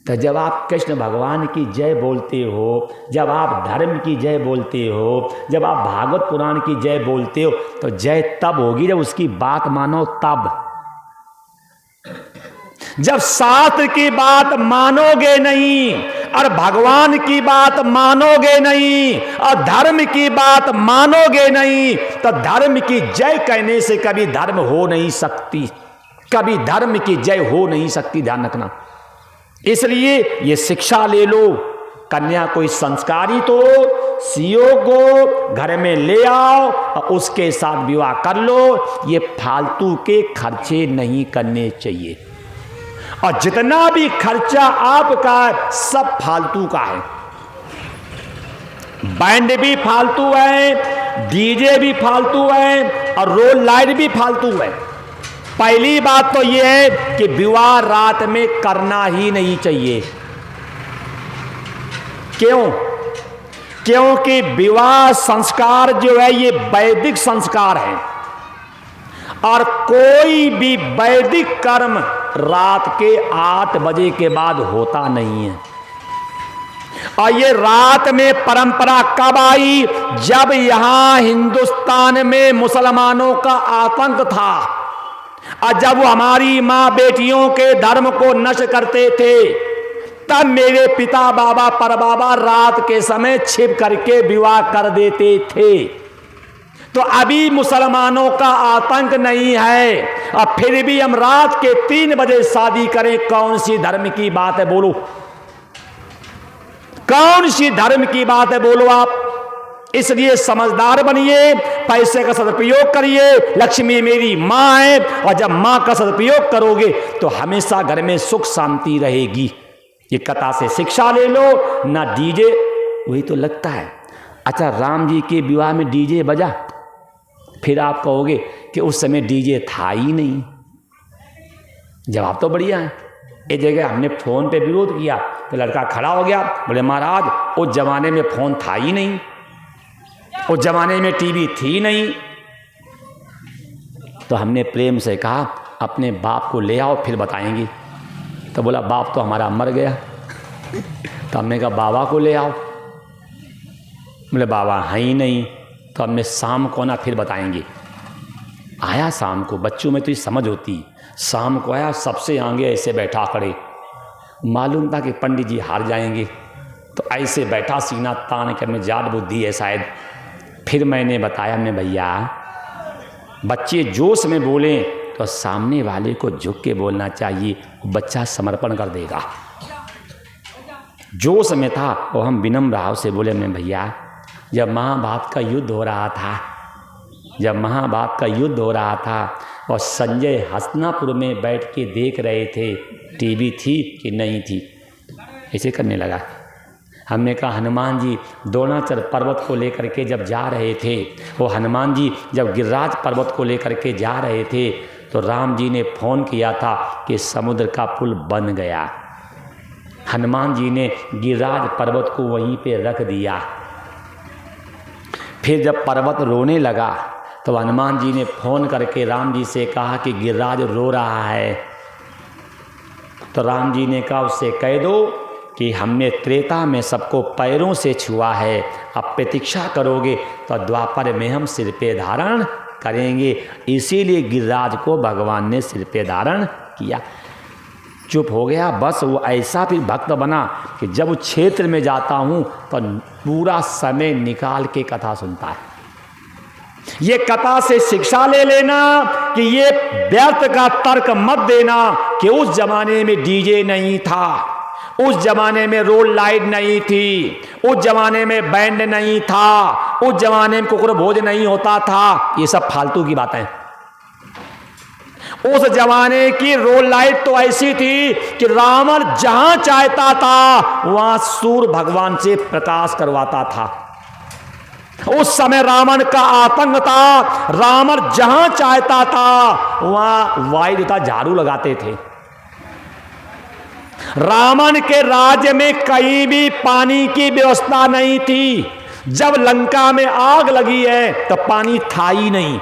तो जब आप कृष्ण भगवान की जय बोलते हो, जब आप धर्म की जय बोलते हो, जब आप भागवत पुराण की जय बोलते हो, तो जय तब होगी जब उसकी बात मानो तब। जब शास्त्र की बात मानोगे नहीं और भगवान की बात मानोगे नहीं और धर्म की बात मानोगे नहीं, तो धर्म की जय कहने से कभी धर्म हो नहीं सकती, कभी धर्म की जय हो नहीं सकती। ध्यान रखना। इसलिए ये शिक्षा ले लो। कन्या कोई संस्कारित हो, सीओ को घर में ले आओ और उसके साथ विवाह कर लो। ये फालतू के खर्चे नहीं करने चाहिए, और जितना भी खर्चा आपका है सब फालतू का है। बैंड भी फालतू है, डीजे भी फालतू है, और रोड लाइट भी फालतू है। पहली बात तो यह है कि विवाह रात में करना ही नहीं चाहिए। क्यों? क्योंकि विवाह संस्कार जो है ये वैदिक संस्कार है, और कोई भी वैदिक कर्म रात के 8 बजे के बाद होता नहीं है। और ये रात में परंपरा कब आई? जब यहां हिंदुस्तान में मुसलमानों का आतंक था, और जब वो हमारी मां बेटियों के धर्म को नष्ट करते थे, तब मेरे पिता बाबा परबाबा रात के समय छिप करके विवाह कर देते थे। तो अभी मुसलमानों का आतंक नहीं है, और फिर भी हम रात के 3 बजे शादी करें। कौन सी धर्म की बात है? बोलो, कौन सी धर्म की बात है? बोलो आप। इसलिए समझदार बनिए, पैसे का सदुपयोग करिए। लक्ष्मी मेरी माँ है, और जब माँ का सदुपयोग करोगे तो हमेशा घर में सुख शांति रहेगी। ये कथा से शिक्षा ले लो। ना डीजे, वही तो लगता है। अच्छा, राम जी के विवाह में डीजे बजा, फिर आप कहोगे कि उस समय डीजे था ही नहीं। जवाब तो बढ़िया है। एक जगह हमने फोन पे विरोध किया तो लड़का खड़ा हो गया, बोले महाराज उस जमाने में फोन था ही नहीं, उस जमाने में टीवी थी नहीं। तो हमने प्रेम से कहा अपने बाप को ले आओ फिर बताएंगे। तो बोला बाप तो हमारा मर गया। तो हमने कहा बाबा को ले आओ। बोले बाबा हैं ही नहीं। तो हमने शाम को ना फिर बताएंगे। आया शाम को, बच्चों में तो ये समझ होती। शाम को आया, सबसे आगे ऐसे बैठा खड़े, मालूम था कि पंडित जी हार जाएंगे, तो ऐसे बैठा सीना तान कर, में जाट बुद्धि है शायद। फिर मैंने बताया, हमने भैया बच्चे जोश में बोले तो सामने वाले को झुक के बोलना चाहिए, बच्चा समर्पण कर देगा। जोश में था और हम विनम्र भाव से बोले, हमने भैया जब महाभारत का युद्ध हो रहा था, जब महाभारत का युद्ध हो रहा था और संजय हस्तिनापुर में बैठ के देख रहे थे, टीवी थी कि नहीं थी, ऐसे करने लगा। हमने कहा हनुमान जी द्रोणाचल पर्वत को लेकर के जब जा रहे थे, वो हनुमान जी जब गिरिराज पर्वत को लेकर के जा रहे थे, तो राम जी ने फ़ोन किया था कि समुद्र का पुल बन गया। हनुमान जी ने गिरिराज पर्वत को वहीं पे रख दिया। फिर जब पर्वत रोने लगा तो हनुमान जी ने फ़ोन करके राम जी से कहा कि गिरिराज रो रहा है। तो राम जी ने कहा उससे कह दो कि हमने त्रेता में सबको पैरों से छुआ है, अब प्रतीक्षा करोगे तो द्वापर में हम सिर पे धारण करेंगे। इसीलिए गिरिराज को भगवान ने सिर पे धारण किया। चुप हो गया। बस वो ऐसा फिर भक्त बना कि जब उस क्षेत्र में जाता हूँ तो पूरा समय निकाल के कथा सुनता है। ये कथा से शिक्षा ले लेना कि ये व्यर्थ का तर्क मत देना कि उस जमाने में डीजे नहीं था, उस जमाने में रोड लाइट नहीं थी, उस जमाने में बैंड नहीं था, उस जमाने में कुकुर भोज नहीं होता था। ये सब फालतू की बातें। उस जमाने की रोड लाइट तो ऐसी थी कि रावण जहां चाहता था वहां सूर्य भगवान से प्रकाश करवाता था। उस समय रावण का आतंक था, रावण जहां चाहता था वहां वायु था, झाड़ू लगाते थे। रावण के राज्य में कहीं भी पानी की व्यवस्था नहीं थी। जब लंका में आग लगी है तो पानी था ही नहीं।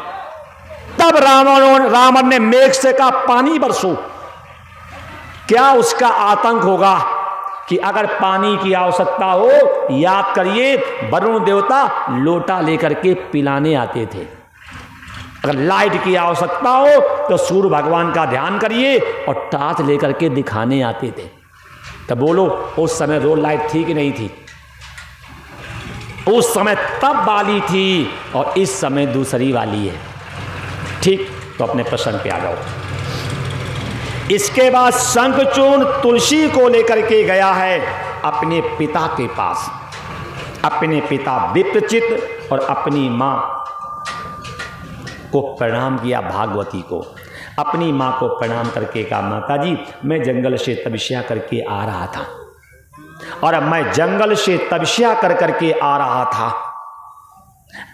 तब रावण ने मेघ से कहा पानी बरसो। क्या उसका आतंक होगा कि अगर पानी की आवश्यकता हो, याद करिए वरुण देवता लोटा लेकर के पिलाने आते थे। अगर लाइट की आवश्यकता हो तो सूर्य भगवान का ध्यान करिए और टार्च लेकर के दिखाने आते थे। तो बोलो उस समय रोड लाइट थी कि नहीं थी? उस समय तब वाली थी और इस समय दूसरी वाली है। ठीक, तो अपने प्रश्न पे आ जाओ। इसके बाद शंखचूर्ण तुलसी को लेकर के गया है अपने पिता के पास। अपने पिता विप्रचित और अपनी मां को प्रणाम किया, भागवती को। अपनी मां को प्रणाम करके कहा माता जी मैं जंगल से तपस्या करके आ रहा था, और अब मैं जंगल से तपस्या कर करके आ रहा था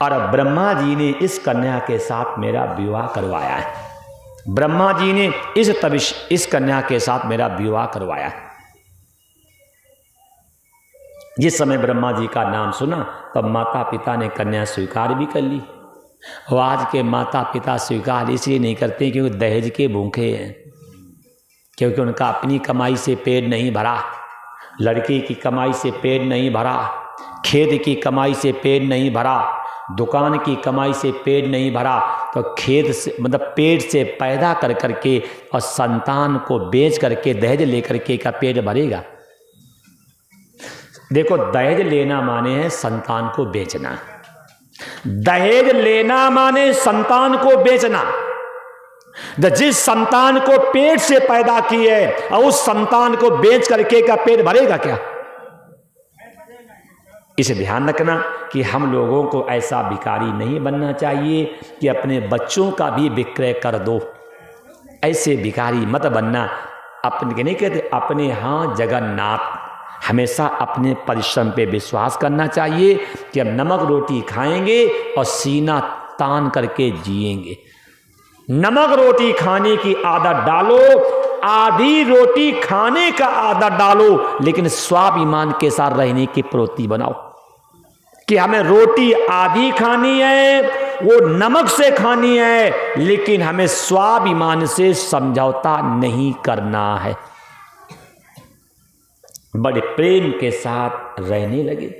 और ब्रह्मा जी ने इस कन्या के साथ मेरा विवाह करवाया है। ब्रह्मा जी ने इस कन्या के साथ मेरा विवाह करवाया। जिस समय ब्रह्मा जी का नाम सुना तब माता पिता ने कन्या स्वीकार भी कर ली। और आज के माता पिता स्वीकार इसलिए नहीं करते क्योंकि दहेज के भूखे हैं, क्योंकि उनका अपनी कमाई से पेट नहीं भरा, लड़की की कमाई से पेट नहीं भरा, खेत की कमाई से पेट नहीं भरा, दुकान की कमाई से पेट नहीं भरा, तो खेत से मतलब पेट से पैदा कर करके और संतान को बेच करके दहेज लेकर के का पेट भरेगा। देखो दहेज लेना माने है संतान को बेचना। दहेज लेना माने संतान को बेचना। जिस संतान को पेट से पैदा की है और उस संतान को बेच करके का पेट भरेगा क्या? इसे ध्यान रखना कि हम लोगों को ऐसा भिखारी नहीं बनना चाहिए कि अपने बच्चों का भी विक्रय कर दो। ऐसे भिखारी मत बनना। अपने नहीं कहते अपने हाँ जगन्नाथ। हमेशा अपने परिश्रम पे विश्वास करना चाहिए कि हम नमक रोटी खाएंगे और सीना तान करके जिएंगे। नमक रोटी खाने की आदत डालो, आधी रोटी खाने का आदत डालो, लेकिन स्वाभिमान के साथ रहने की प्रवृत्ति बनाओ कि हमें रोटी आधी खानी है वो नमक से खानी है, लेकिन हमें स्वाभिमान से समझौता नहीं करना है। बड़े प्रेम के साथ रहने लगे।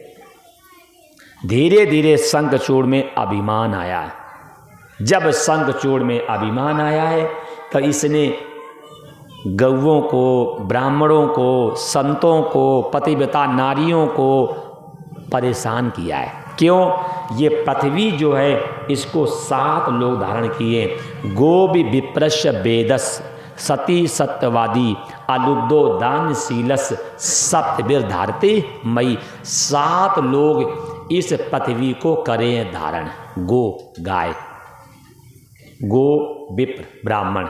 धीरे धीरे शंखचूड़ में अभिमान आया है। जब शंखचूड़ में अभिमान आया है तो इसने गौओं को, ब्राह्मणों को, संतों को, पतिव्रता नारियों को परेशान किया है। क्यों? ये पृथ्वी जो है इसको 7 लोग धारण किए। गोवि विप्रस्य वेदस सती सत्यवादी अलुब्धो दानशीलस सप्तवीर धारते मई। 7 लोग इस पृथ्वी को करें धारण। गो गाय, गो विप्र ब्राह्मण,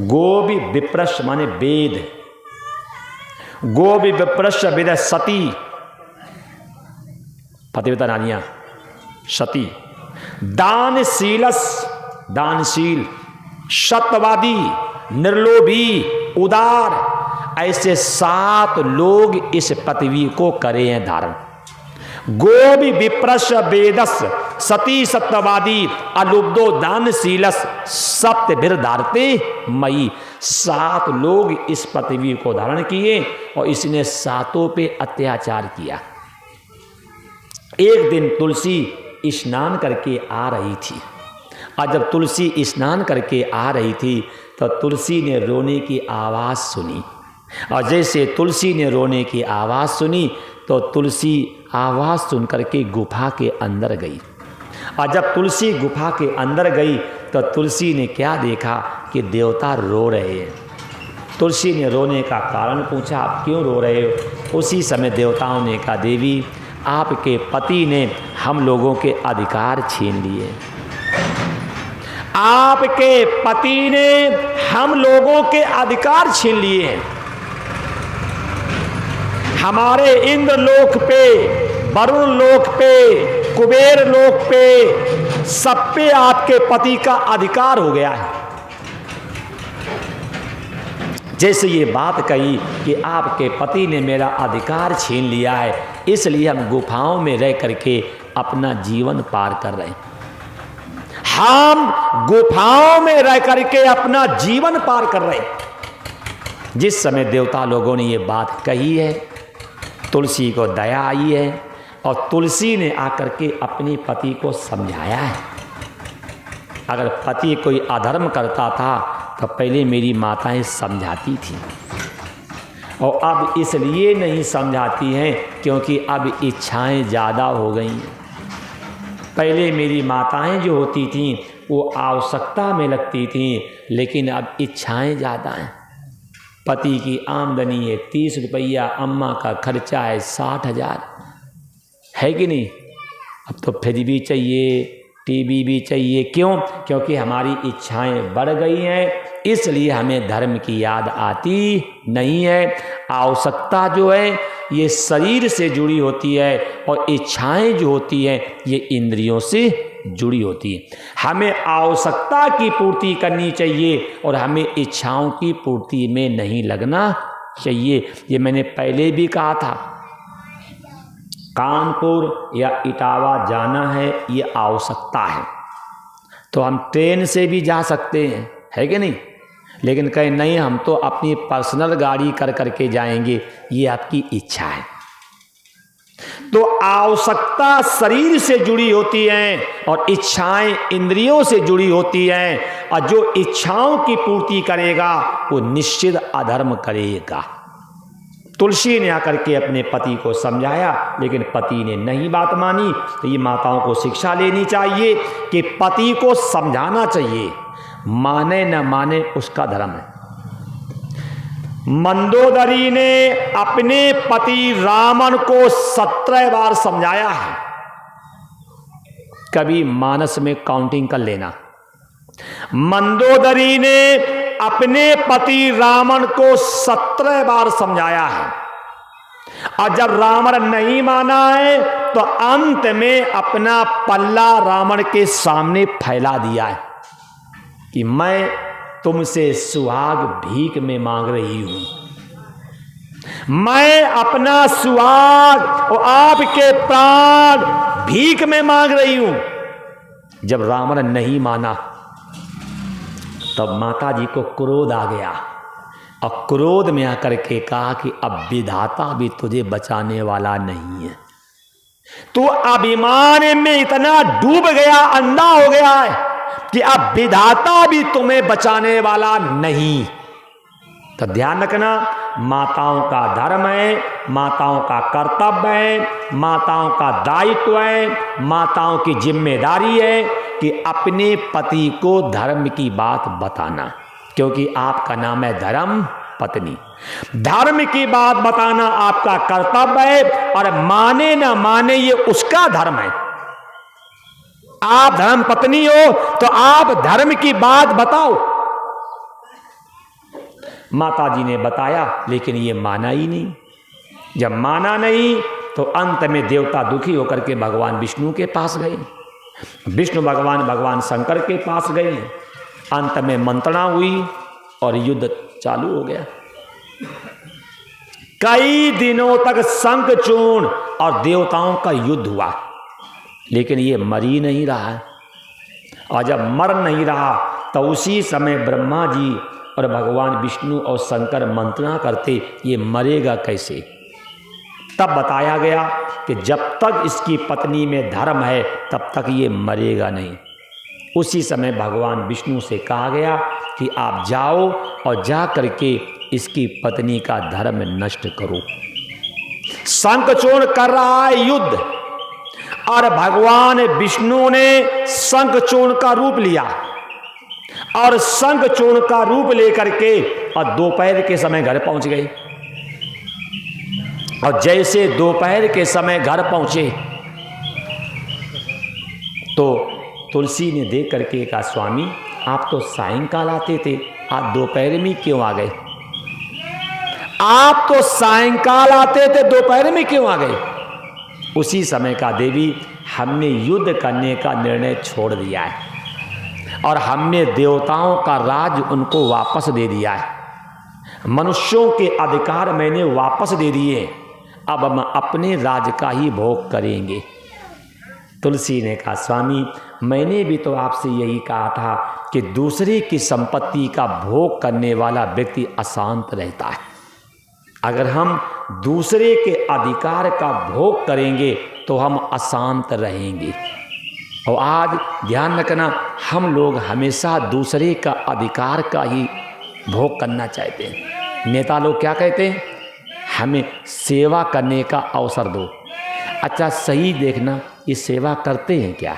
गोवि विप्रस्य माने वेद, गोवि विप्रस्य वेद सती पतिव्रता नारियां सती, दानशीलस दानशील, सत्यवादी निर्लोभी उदार, ऐसे 7 लोग इस पृथ्वी को करें धारण। गोवि विप्रस्य वेदस सती सत्यवादी अलुब्धो दानशीलस सप्तवीर धारते मई। 7 लोग इस पृथ्वी को धारण किए और इसने 7 पे अत्याचार किया। एक दिन तुलसी स्नान करके आ रही थी और जब तुलसी स्नान करके आ रही थी तो तुलसी ने रोने की आवाज़ सुनी। और जैसे तुलसी ने रोने की आवाज़ सुनी तो तुलसी आवाज़ सुन करके गुफा के अंदर गई। और जब तुलसी गुफा के अंदर गई तो तुलसी ने क्या देखा कि देवता रो रहे हैं। तुलसी ने रोने का कारण पूछा, आप क्यों रो रहे हो? उसी समय देवताओं ने कहा, देवी आपके पति ने हम लोगों के अधिकार छीन लिए। आपके पति ने हम लोगों के अधिकार छीन लिए हैं। हमारे इंद्र लोक पे, वरुण लोक पे, कुबेर लोक पे, सब पे आपके पति का अधिकार हो गया है। जैसे ये बात कही कि आपके पति ने मेरा अधिकार छीन लिया है, इसलिए हम गुफाओं में रह करके अपना जीवन पार कर रहे हैं। हम गुफाओं में रह करके अपना जीवन पार कर रहे हैं। जिस समय देवता लोगों ने ये बात कही है, तुलसी को दया आई है और तुलसी ने आकर के अपने पति को समझाया है। अगर पति कोई अधर्म करता था तो पहले मेरी माताएं समझाती थी, और अब इसलिए नहीं समझाती हैं क्योंकि अब इच्छाएं ज़्यादा हो गई हैं। पहले मेरी माताएं जो होती थीं वो आवश्यकता में लगती थीं, लेकिन अब इच्छाएं ज़्यादा हैं। पति की आमदनी है 30 रुपया, अम्मा का खर्चा है 60,000, है कि नहीं? अब तो फ्रिज भी चाहिए, टीवी भी चाहिए। क्यों? क्योंकि हमारी इच्छाएं बढ़ गई हैं, इसलिए हमें धर्म की याद आती नहीं है। आवश्यकता जो है ये शरीर से जुड़ी होती है और इच्छाएं जो होती हैं ये इंद्रियों से जुड़ी होती है। हमें आवश्यकता की पूर्ति करनी चाहिए और हमें इच्छाओं की पूर्ति में नहीं लगना चाहिए। ये मैंने पहले भी कहा था। कानपुर या इटावा जाना है ये आवश्यकता है, तो हम ट्रेन से भी जा सकते हैं, है कि नहीं? लेकिन कहीं नहीं, हम तो अपनी पर्सनल गाड़ी कर करके जाएंगे, ये आपकी इच्छा है। तो आवश्यकता शरीर से जुड़ी होती है और इच्छाएं इंद्रियों से जुड़ी होती हैं, और जो इच्छाओं की पूर्ति करेगा वो निश्चित अधर्म करेगा। तुलसी ने आकर के अपने पति को समझाया, लेकिन पति ने नहीं बात मानी। तो ये माताओं को शिक्षा लेनी चाहिए कि पति को समझाना चाहिए, माने न माने उसका धर्म है। मंदोदरी ने अपने पति रावण को 17 बार समझाया है। कभी मानस में काउंटिंग कर लेना। मंदोदरी ने अपने पति रावण को 17 बार समझाया है, और जब रावण नहीं माना है तो अंत में अपना पल्ला रावण के सामने फैला दिया है कि मैं तुमसे सुहाग भीख में मांग रही हूं, मैं अपना सुहाग और आपके प्राण भीख में मांग रही हूं। जब रावण नहीं माना तब माता जी को क्रोध आ गया और क्रोध में आकर के कहा कि अब विधाता भी तुझे बचाने वाला नहीं है। तू अभिमान में इतना डूब गया, अंधा हो गया है कि अब विधाता भी तुम्हें बचाने वाला नहीं। तो ध्यान रखना, माताओं का धर्म है, माताओं का कर्तव्य है, माताओं का दायित्व है, माताओं की जिम्मेदारी है कि अपने पति को धर्म की बात बताना, क्योंकि आपका नाम है धर्म पत्नी। धर्म की बात बताना आपका कर्तव्य है और माने ना माने ये उसका धर्म है। आप धर्म पत्नी हो तो आप धर्म की बात बताओ। माता जी ने बताया लेकिन ये माना ही नहीं। जब माना नहीं तो अंत में देवता दुखी होकर के भगवान विष्णु के पास गए। विष्णु भगवान शंकर के पास गए। अंत में मंत्रणा हुई और युद्ध चालू हो गया। कई दिनों तक शंखचूर्ण और देवताओं का युद्ध हुआ, लेकिन ये मर ही नहीं रहा। और जब मर नहीं रहा तो उसी समय ब्रह्मा जी और भगवान विष्णु और शंकर मंत्रणा करते ये मरेगा कैसे। तब बताया गया कि जब तक इसकी पत्नी में धर्म है तब तक ये मरेगा नहीं। उसी समय भगवान विष्णु से कहा गया कि आप जाओ और जा करके इसकी पत्नी का धर्म नष्ट करो। शंखचूर्ण कर रहा है युद्ध और भगवान विष्णु ने शंखचूर्ण का रूप लिया और शंखचूर्ण का रूप लेकर के और दोपहर के समय घर पहुंच गए। और जैसे दोपहर के समय घर पहुंचे तो तुलसी ने देख करके कहा, स्वामी आप तो सायंकाल आते थे, आप दोपहर में क्यों आ गए? आप तो सायंकाल आते थे, दोपहर में क्यों आ गए? उसी समय का देवी हमने युद्ध करने का निर्णय छोड़ दिया है और हमने देवताओं का राज उनको वापस दे दिया है। मनुष्यों के अधिकार मैंने वापस दे दिए, अब हम अपने राज का ही भोग करेंगे। तुलसी ने कहा, स्वामी मैंने भी तो आपसे यही कहा था कि दूसरे की संपत्ति का भोग करने वाला व्यक्ति अशांत रहता है। अगर हम दूसरे के अधिकार का भोग करेंगे तो हम अशांत रहेंगे। और आज ध्यान रखना, हम लोग हमेशा दूसरे का अधिकार का ही भोग करना चाहते हैं। नेता लोग क्या कहते हैं? हमें सेवा करने का अवसर दो। अच्छा सही देखना, ये सेवा करते हैं क्या?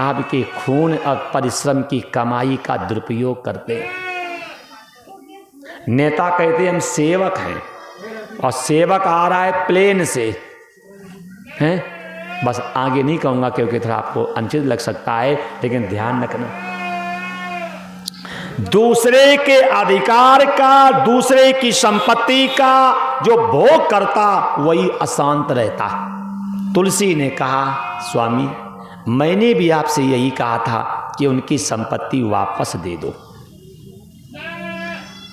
आपके खून और परिश्रम की कमाई का दुरुपयोग करते हैं। नेता कहते हैं हम सेवक हैं और सेवक आ रहा है प्लेन से हैं। बस आगे नहीं कहूँगा क्योंकि थोड़ा आपको अनुचित लग सकता है, लेकिन ध्यान रखना, दूसरे के अधिकार का, दूसरे की संपत्ति का जो भोग करता वही अशांत रहता। तुलसी ने कहा, स्वामी मैंने भी आपसे यही कहा था कि उनकी संपत्ति वापस दे दो।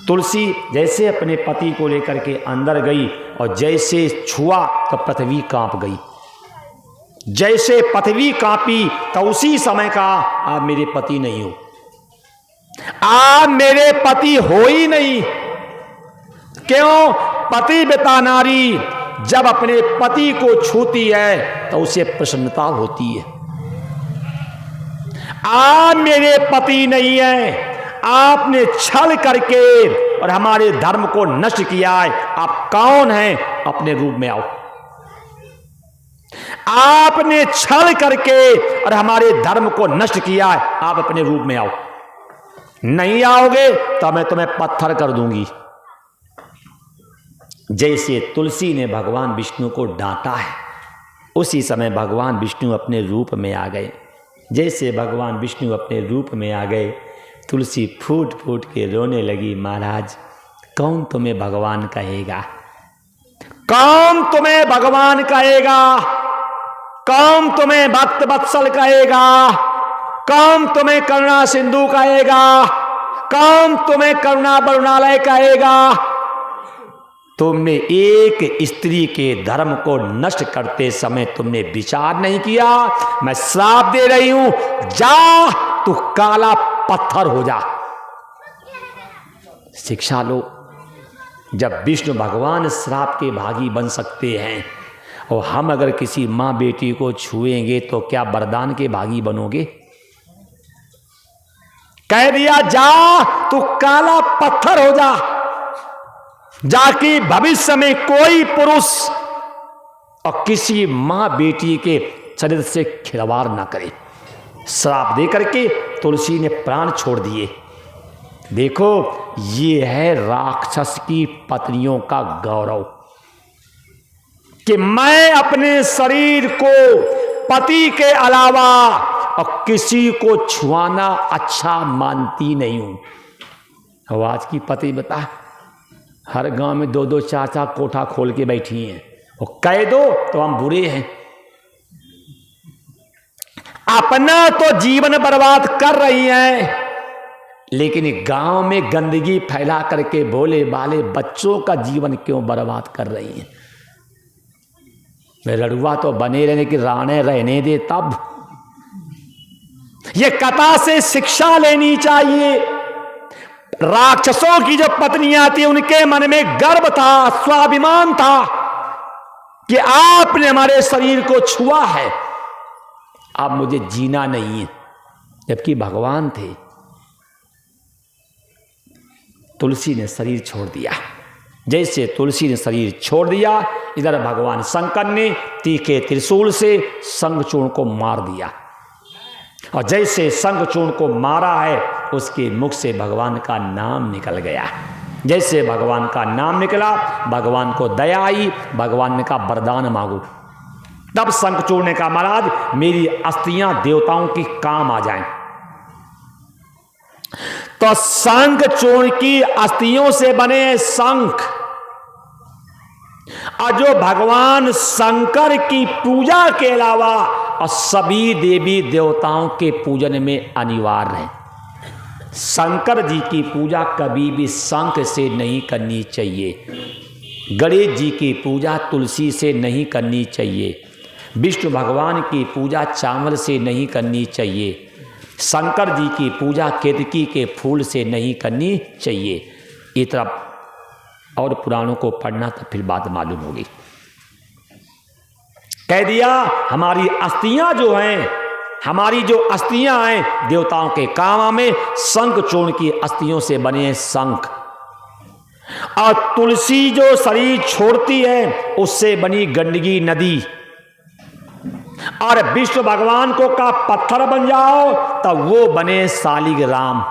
तुलसी जैसे अपने पति को लेकर के अंदर गई और जैसे छुआ तो पृथ्वी कांप गई। जैसे पृथ्वी कांपी तो उसी समय कहा, आप मेरे पति नहीं हो, आप मेरे पति हो ही नहीं। क्यों? पतिव्रता नारी जब अपने पति को छूती है तो उसे प्रसन्नता होती है। आप मेरे पति नहीं है, आपने छल करके और हमारे धर्म को नष्ट किया है। आप कौन हैं? अपने रूप में आओ। आपने छल करके और हमारे धर्म को नष्ट किया है, आप अपने रूप में आओ। नहीं आओगे तो मैं तुम्हें पत्थर कर दूंगी। जैसे तुलसी ने भगवान विष्णु को डांटा है, उसी समय भगवान विष्णु अपने रूप में आ गए। जैसे भगवान विष्णु अपने रूप में आ गए, तुलसी फूट फूट के रोने लगी, महाराज कौन तुम्हें भगवान कहेगा? कौन तुम्हें भगवान कहेगा? कौन तुम्हें भक्त वत्सल कहेगा? कौन तुम्हें करुणा सिंधु कहेगा? कौन तुम्हें करुणा वरुणालय कहेगा? तुमने एक स्त्री के धर्म को नष्ट करते समय तुमने विचार नहीं किया। मैं श्राप दे रही हूं, जा तू काला पत्थर हो जा। शिक्षा लो। जब विष्णु भगवान श्राप के भागी बन सकते हैं और हम अगर किसी माँ बेटी को छुएंगे तो क्या वरदान के भागी बनोगे? कह दिया जा तू काला पत्थर हो जा, जाकि भविष्य में कोई पुरुष और किसी मां बेटी के शरीर से खिलवाड़ ना करे। श्राप दे करके तुलसी ने प्राण छोड़ दिए। देखो, ये है राक्षस की पत्नियों का गौरव कि मैं अपने शरीर को पति के अलावा और किसी को छुआना अच्छा मानती नहीं हूं। अब आज की पति बता, हर गांव में 2-2 4-4 कोठा खोल के बैठी हैं और कह दो तो हम बुरे हैं। अपना तो जीवन बर्बाद कर रही हैं, लेकिन गांव में गंदगी फैला करके भोले भाले बच्चों का जीवन क्यों बर्बाद कर रही हैं? लड़ुआ तो बने रहने की राणे रहने दे। तब ये कथा से शिक्षा लेनी चाहिए। राक्षसों की जो पत्नियां थी उनके मन में गर्व था, स्वाभिमान था कि आपने हमारे शरीर को छुआ है, अब मुझे जीना नहीं है। जबकि भगवान थे। तुलसी ने शरीर छोड़ दिया। जैसे तुलसी ने शरीर छोड़ दिया, इधर भगवान शंकर ने तीखे त्रिशूल से शंखचूर्ण को मार दिया। और जैसे शंखचूर्ण को मारा है, उसके मुख से भगवान का नाम निकल गया। जैसे भगवान का नाम निकला, भगवान को दया आई। भगवान ने कहा वरदान मांगो। तब शंखचूर्ण ने कहा महाराज मेरी अस्थियां देवताओं की काम आ जाएं। तो शंखचूर्ण की अस्थियों से बने शंख, और जो भगवान शंकर की पूजा के अलावा और सभी देवी देवताओं के पूजन में अनिवार्य है। शंकर जी की पूजा कभी भी शंख से नहीं करनी चाहिए। गणेश जी की पूजा तुलसी से नहीं करनी चाहिए। विष्णु भगवान की पूजा चावल से नहीं करनी चाहिए। शंकर जी की पूजा केतकी के फूल से नहीं करनी चाहिए। ये तरफ और पुराणों को पढ़ना तो फिर बात मालूम होगी। कह दिया हमारी अस्थियां जो हैं, हमारी जो अस्थियां हैं देवताओं के काम में शंखचूर्ण की अस्थियों से बने शंख, और तुलसी जो शरीर छोड़ती है उससे बनी गंडकी नदी, और विष्णु भगवान को का पत्थर बन जाओ तब वो बने शालिग्राम।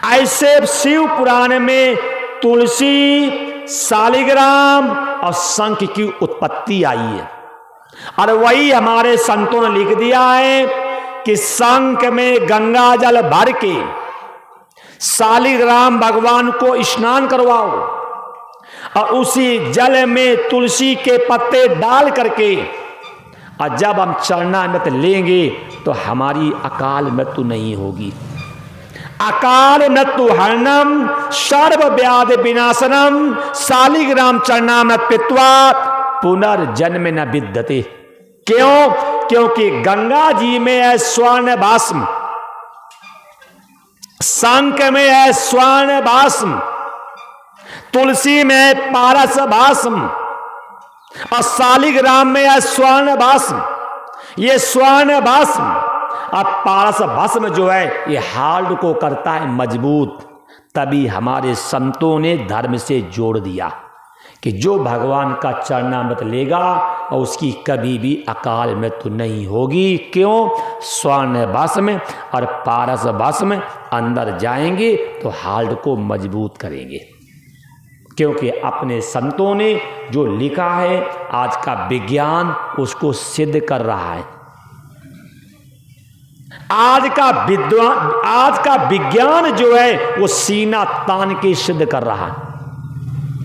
ऐसे शिव पुराण में तुलसी, शालिग्राम और शंख की उत्पत्ति आई है। और वही हमारे संतों ने लिख दिया है कि शंख में गंगा जल भर के शालिग्राम भगवान को स्नान करवाओ, और उसी जल में तुलसी के पत्ते डाल करके, और जब हम चरणामृत लेंगे तो हमारी अकाल मृत्यु नहीं होगी। अकाल मृत्यु हरणम सर्व व्याधि विनाशनम शालिग्राम चरणामृत पित्वा पुनर्जन्म न विद्यते। क्यों? क्योंकि गंगा जी में है स्वर्ण भस्म, शंख में है स्वर्ण भस्म, तुलसी में है पारस भस्म, और शालिग्राम में है स्वर्ण भस्म। ये स्वर्ण भस्म और पारस भस्म जो है ये हार्ड को करता है मजबूत। तभी हमारे संतों ने धर्म से जोड़ दिया कि जो भगवान का चरणामृत लेगा और उसकी कभी भी अकाल मृत्यु नहीं होगी। क्यों? स्वर्ण भस्म और पारस भस्म अंदर जाएंगे तो हार्ड को मजबूत करेंगे। क्योंकि अपने संतों ने जो लिखा है आज का विज्ञान उसको सिद्ध कर रहा है। आज का विज्ञान जो है वो सीना तान के सिद्ध कर रहा है।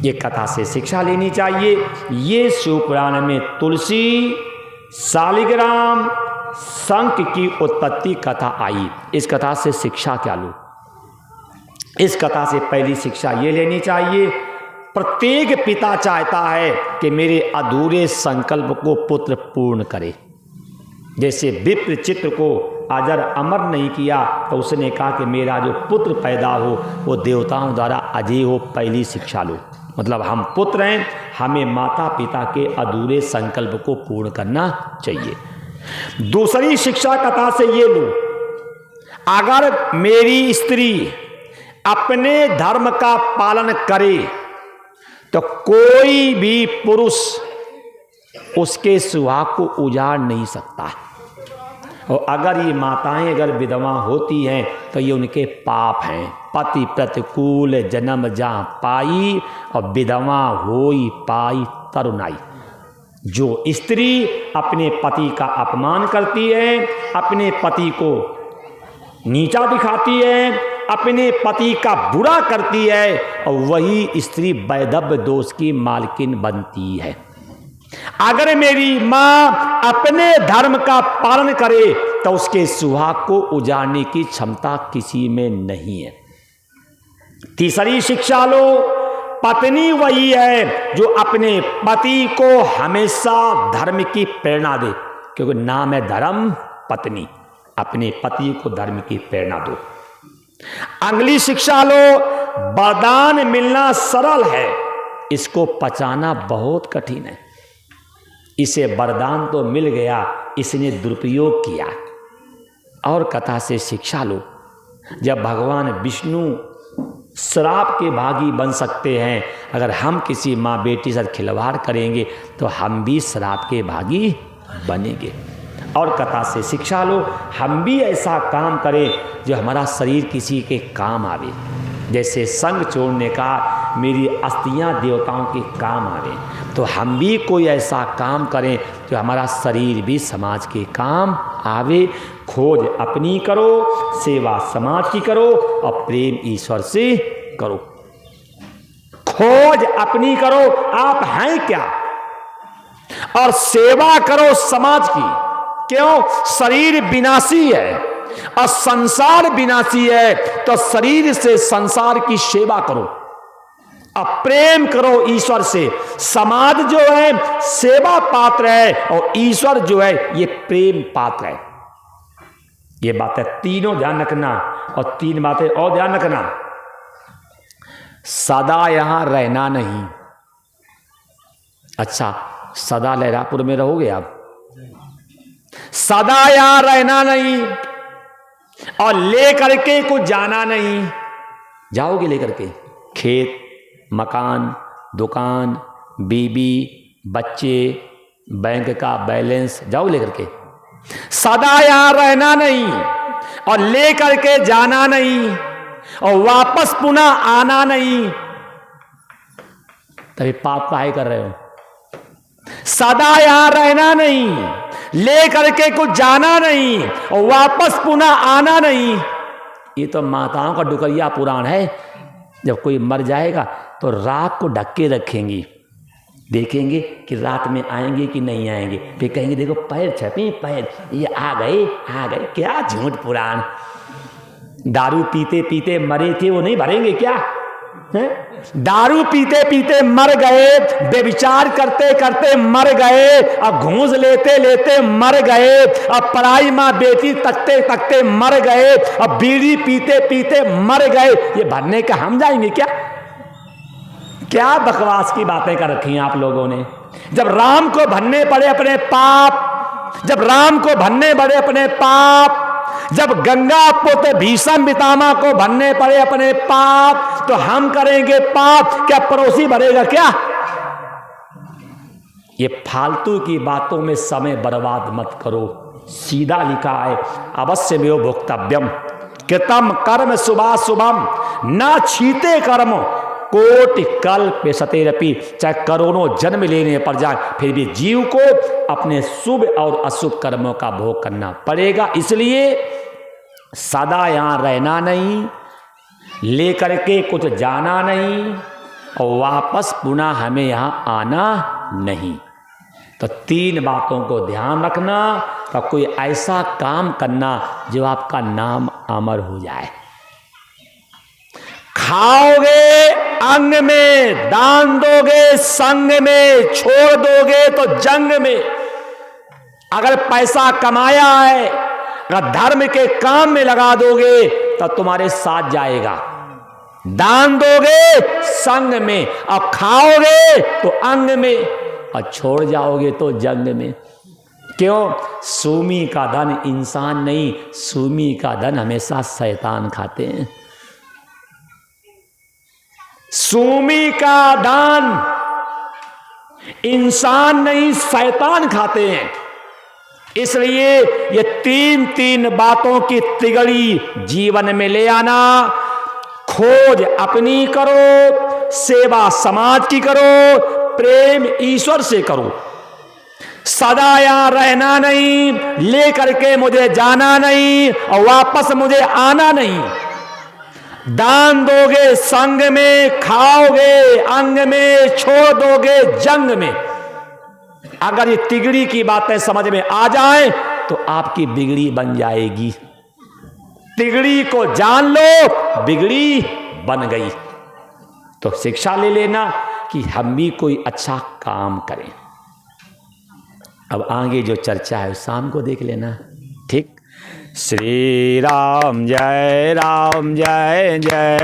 ये कथा से शिक्षा लेनी चाहिए। ये शिव पुराण में तुलसी, शालिग्राम, शंख की उत्पत्ति कथा आई। इस कथा से शिक्षा क्या लो? इस कथा से पहली शिक्षा ये लेनी चाहिए, प्रत्येक पिता चाहता है कि मेरे अधूरे संकल्प को पुत्र पूर्ण करे। जैसे विप्र चित्र को अजर अमर नहीं किया तो उसने कहा कि मेरा जो पुत्र पैदा हो वो देवताओं द्वारा अजय हो। पहली शिक्षा लो, मतलब हम पुत्र हैं, हमें माता पिता के अधूरे संकल्प को पूर्ण करना चाहिए। दूसरी शिक्षा कथा से ये लो, अगर मेरी स्त्री अपने धर्म का पालन करे तो कोई भी पुरुष उसके सुहाग को उजाड़ नहीं सकता। और अगर ये माताएं अगर विधवा होती हैं तो ये उनके पाप हैं। पति प्रतिकूल जन्म जहाँ पाई और विधवा होई पाई तरुणाई। जो स्त्री अपने पति का अपमान करती है, अपने पति को नीचा दिखाती है, अपने पति का बुरा करती है, और वही स्त्री वैधव्य दोष की मालकिन बनती है। अगर मेरी माँ अपने धर्म का पालन करे तो उसके सुहाग को उजाड़ने की क्षमता किसी में नहीं है। तीसरी शिक्षा लो, पत्नी वही है जो अपने पति को हमेशा धर्म की प्रेरणा दे, क्योंकि नाम है धर्म पत्नी। अपने पति को धर्म की प्रेरणा दो। अगली शिक्षा लो, वरदान मिलना सरल है, इसको पचाना बहुत कठिन है। इसे वरदान तो मिल गया, इसने दुरुपयोग किया। और कथा से शिक्षा लो, जब भगवान विष्णु श्राप के भागी बन सकते हैं, अगर हम किसी माँ बेटी से खिलवाड़ करेंगे तो हम भी श्राप के भागी बनेंगे। और कथा से शिक्षा लो, हम भी ऐसा काम करें जो हमारा शरीर किसी के काम आवे। जैसे संग छोड़ने का मेरी अस्थियां देवताओं के काम आवे, तो हम भी कोई ऐसा काम करें जो हमारा शरीर भी समाज के काम आवे। खोज अपनी करो, सेवा समाज की करो और प्रेम ईश्वर से करो। खोज अपनी करो, आप हैं क्या, और सेवा करो समाज की। क्यों? शरीर विनाशी है और संसार विनाशी है, तो शरीर से संसार की सेवा करो, अब प्रेम करो ईश्वर से। समाज जो है सेवा पात्र है और ईश्वर जो है ये प्रेम पात्र है। ये बातें तीनों ध्यान रखना, और तीन बातें और ध्यान रखना। सदा यहां रहना नहीं। अच्छा, सदा लहरापुर में रहोगे आप? सदा यहां रहना नहीं, और लेकर के कुछ जाना नहीं। जाओगे लेकर के खेत, मकान, दुकान, बीबी, बच्चे, बैंक का बैलेंस, जाओ लेकर के। सदा यहां रहना नहीं और लेकर के जाना नहीं और वापस पुनः आना नहीं, तभी पाप काहे कर रहे हो? सदा यहां रहना नहीं, लेकर के कुछ जाना नहीं और वापस पुनः आना नहीं। ये तो माताओं का डुकरिया पुराण है। जब कोई मर जाएगा तो राख को ढक के रखेंगी, देखेंगे कि रात में आएंगे कि नहीं आएंगे, फिर कहेंगे देखो पैर छपे, पैर ये आ गए। क्या झूठ पुराण। दारू पीते पीते मरे थे, वो नहीं भरेंगे क्या? है? दारू पीते पीते मर गए, बेविचार करते करते मर गए, अब घूस लेते लेते मर गए, अब पराई माँ बेटी तकते तकते मर गए, अब बीड़ी पीते पीते मर गए। ये भरने का हम जाएंगे क्या? क्या बकवास की बातें कर रखी हैं आप लोगों ने। जब राम को भरने पड़े अपने पाप, जब राम को भरने पड़े अपने पाप, जब गंगा पुत्र भीष्म पितामह को भरने पड़े अपने पाप, तो हम करेंगे पाप, क्या पड़ोसी भरेगा क्या? ये फालतू की बातों में समय बर्बाद मत करो। सीधा लिखा है, अवश्य में भोक्तव्यम कृतम कर्म शुभाशुभम न छीते कर्म कोटि कल्प सतेरपि। चाहे करोड़ों जन्म लेने पर जाए, फिर भी जीव को अपने शुभ और अशुभ कर्मों का भोग करना पड़ेगा। इसलिए सदा यहां रहना नहीं, लेकर के कुछ जाना नहीं और वापस पुनः हमें यहां आना नहीं। तो तीन बातों को ध्यान रखना, तो कोई ऐसा काम करना जो आपका नाम अमर हो जाए। खाओगे अंग में, दान दोगे संग में, छोड़ दोगे तो जंग में। अगर पैसा कमाया है, अगर धर्म के काम में लगा दोगे तो तुम्हारे साथ जाएगा। दान दोगे संग में, और खाओगे तो अंग में, और छोड़ जाओगे तो जंग में। क्यों? सूमी का धन इंसान नहीं, सूमी का धन हमेशा शैतान खाते हैं। सूमी का दान इंसान नहीं, शैतान खाते हैं। इसलिए ये तीन बातों की तिगड़ी जीवन में ले आना। खोज अपनी करो, सेवा समाज की करो, प्रेम ईश्वर से करो। सदा यहाँ रहना नहीं, लेकर के मुझे जाना नहीं और वापस मुझे आना नहीं। दान दोगे संग में, खाओगे अंग में, छोड़ दोगे जंग में। अगर ये तिगड़ी की बातें समझ में आ जाए तो आपकी बिगड़ी बन जाएगी। तिगड़ी को जान लो, बिगड़ी बन गई। तो शिक्षा ले लेना कि हम भी कोई अच्छा काम करें। अब आगे जो चर्चा है शाम को देख लेना, ठीक। श्री राम जय जय।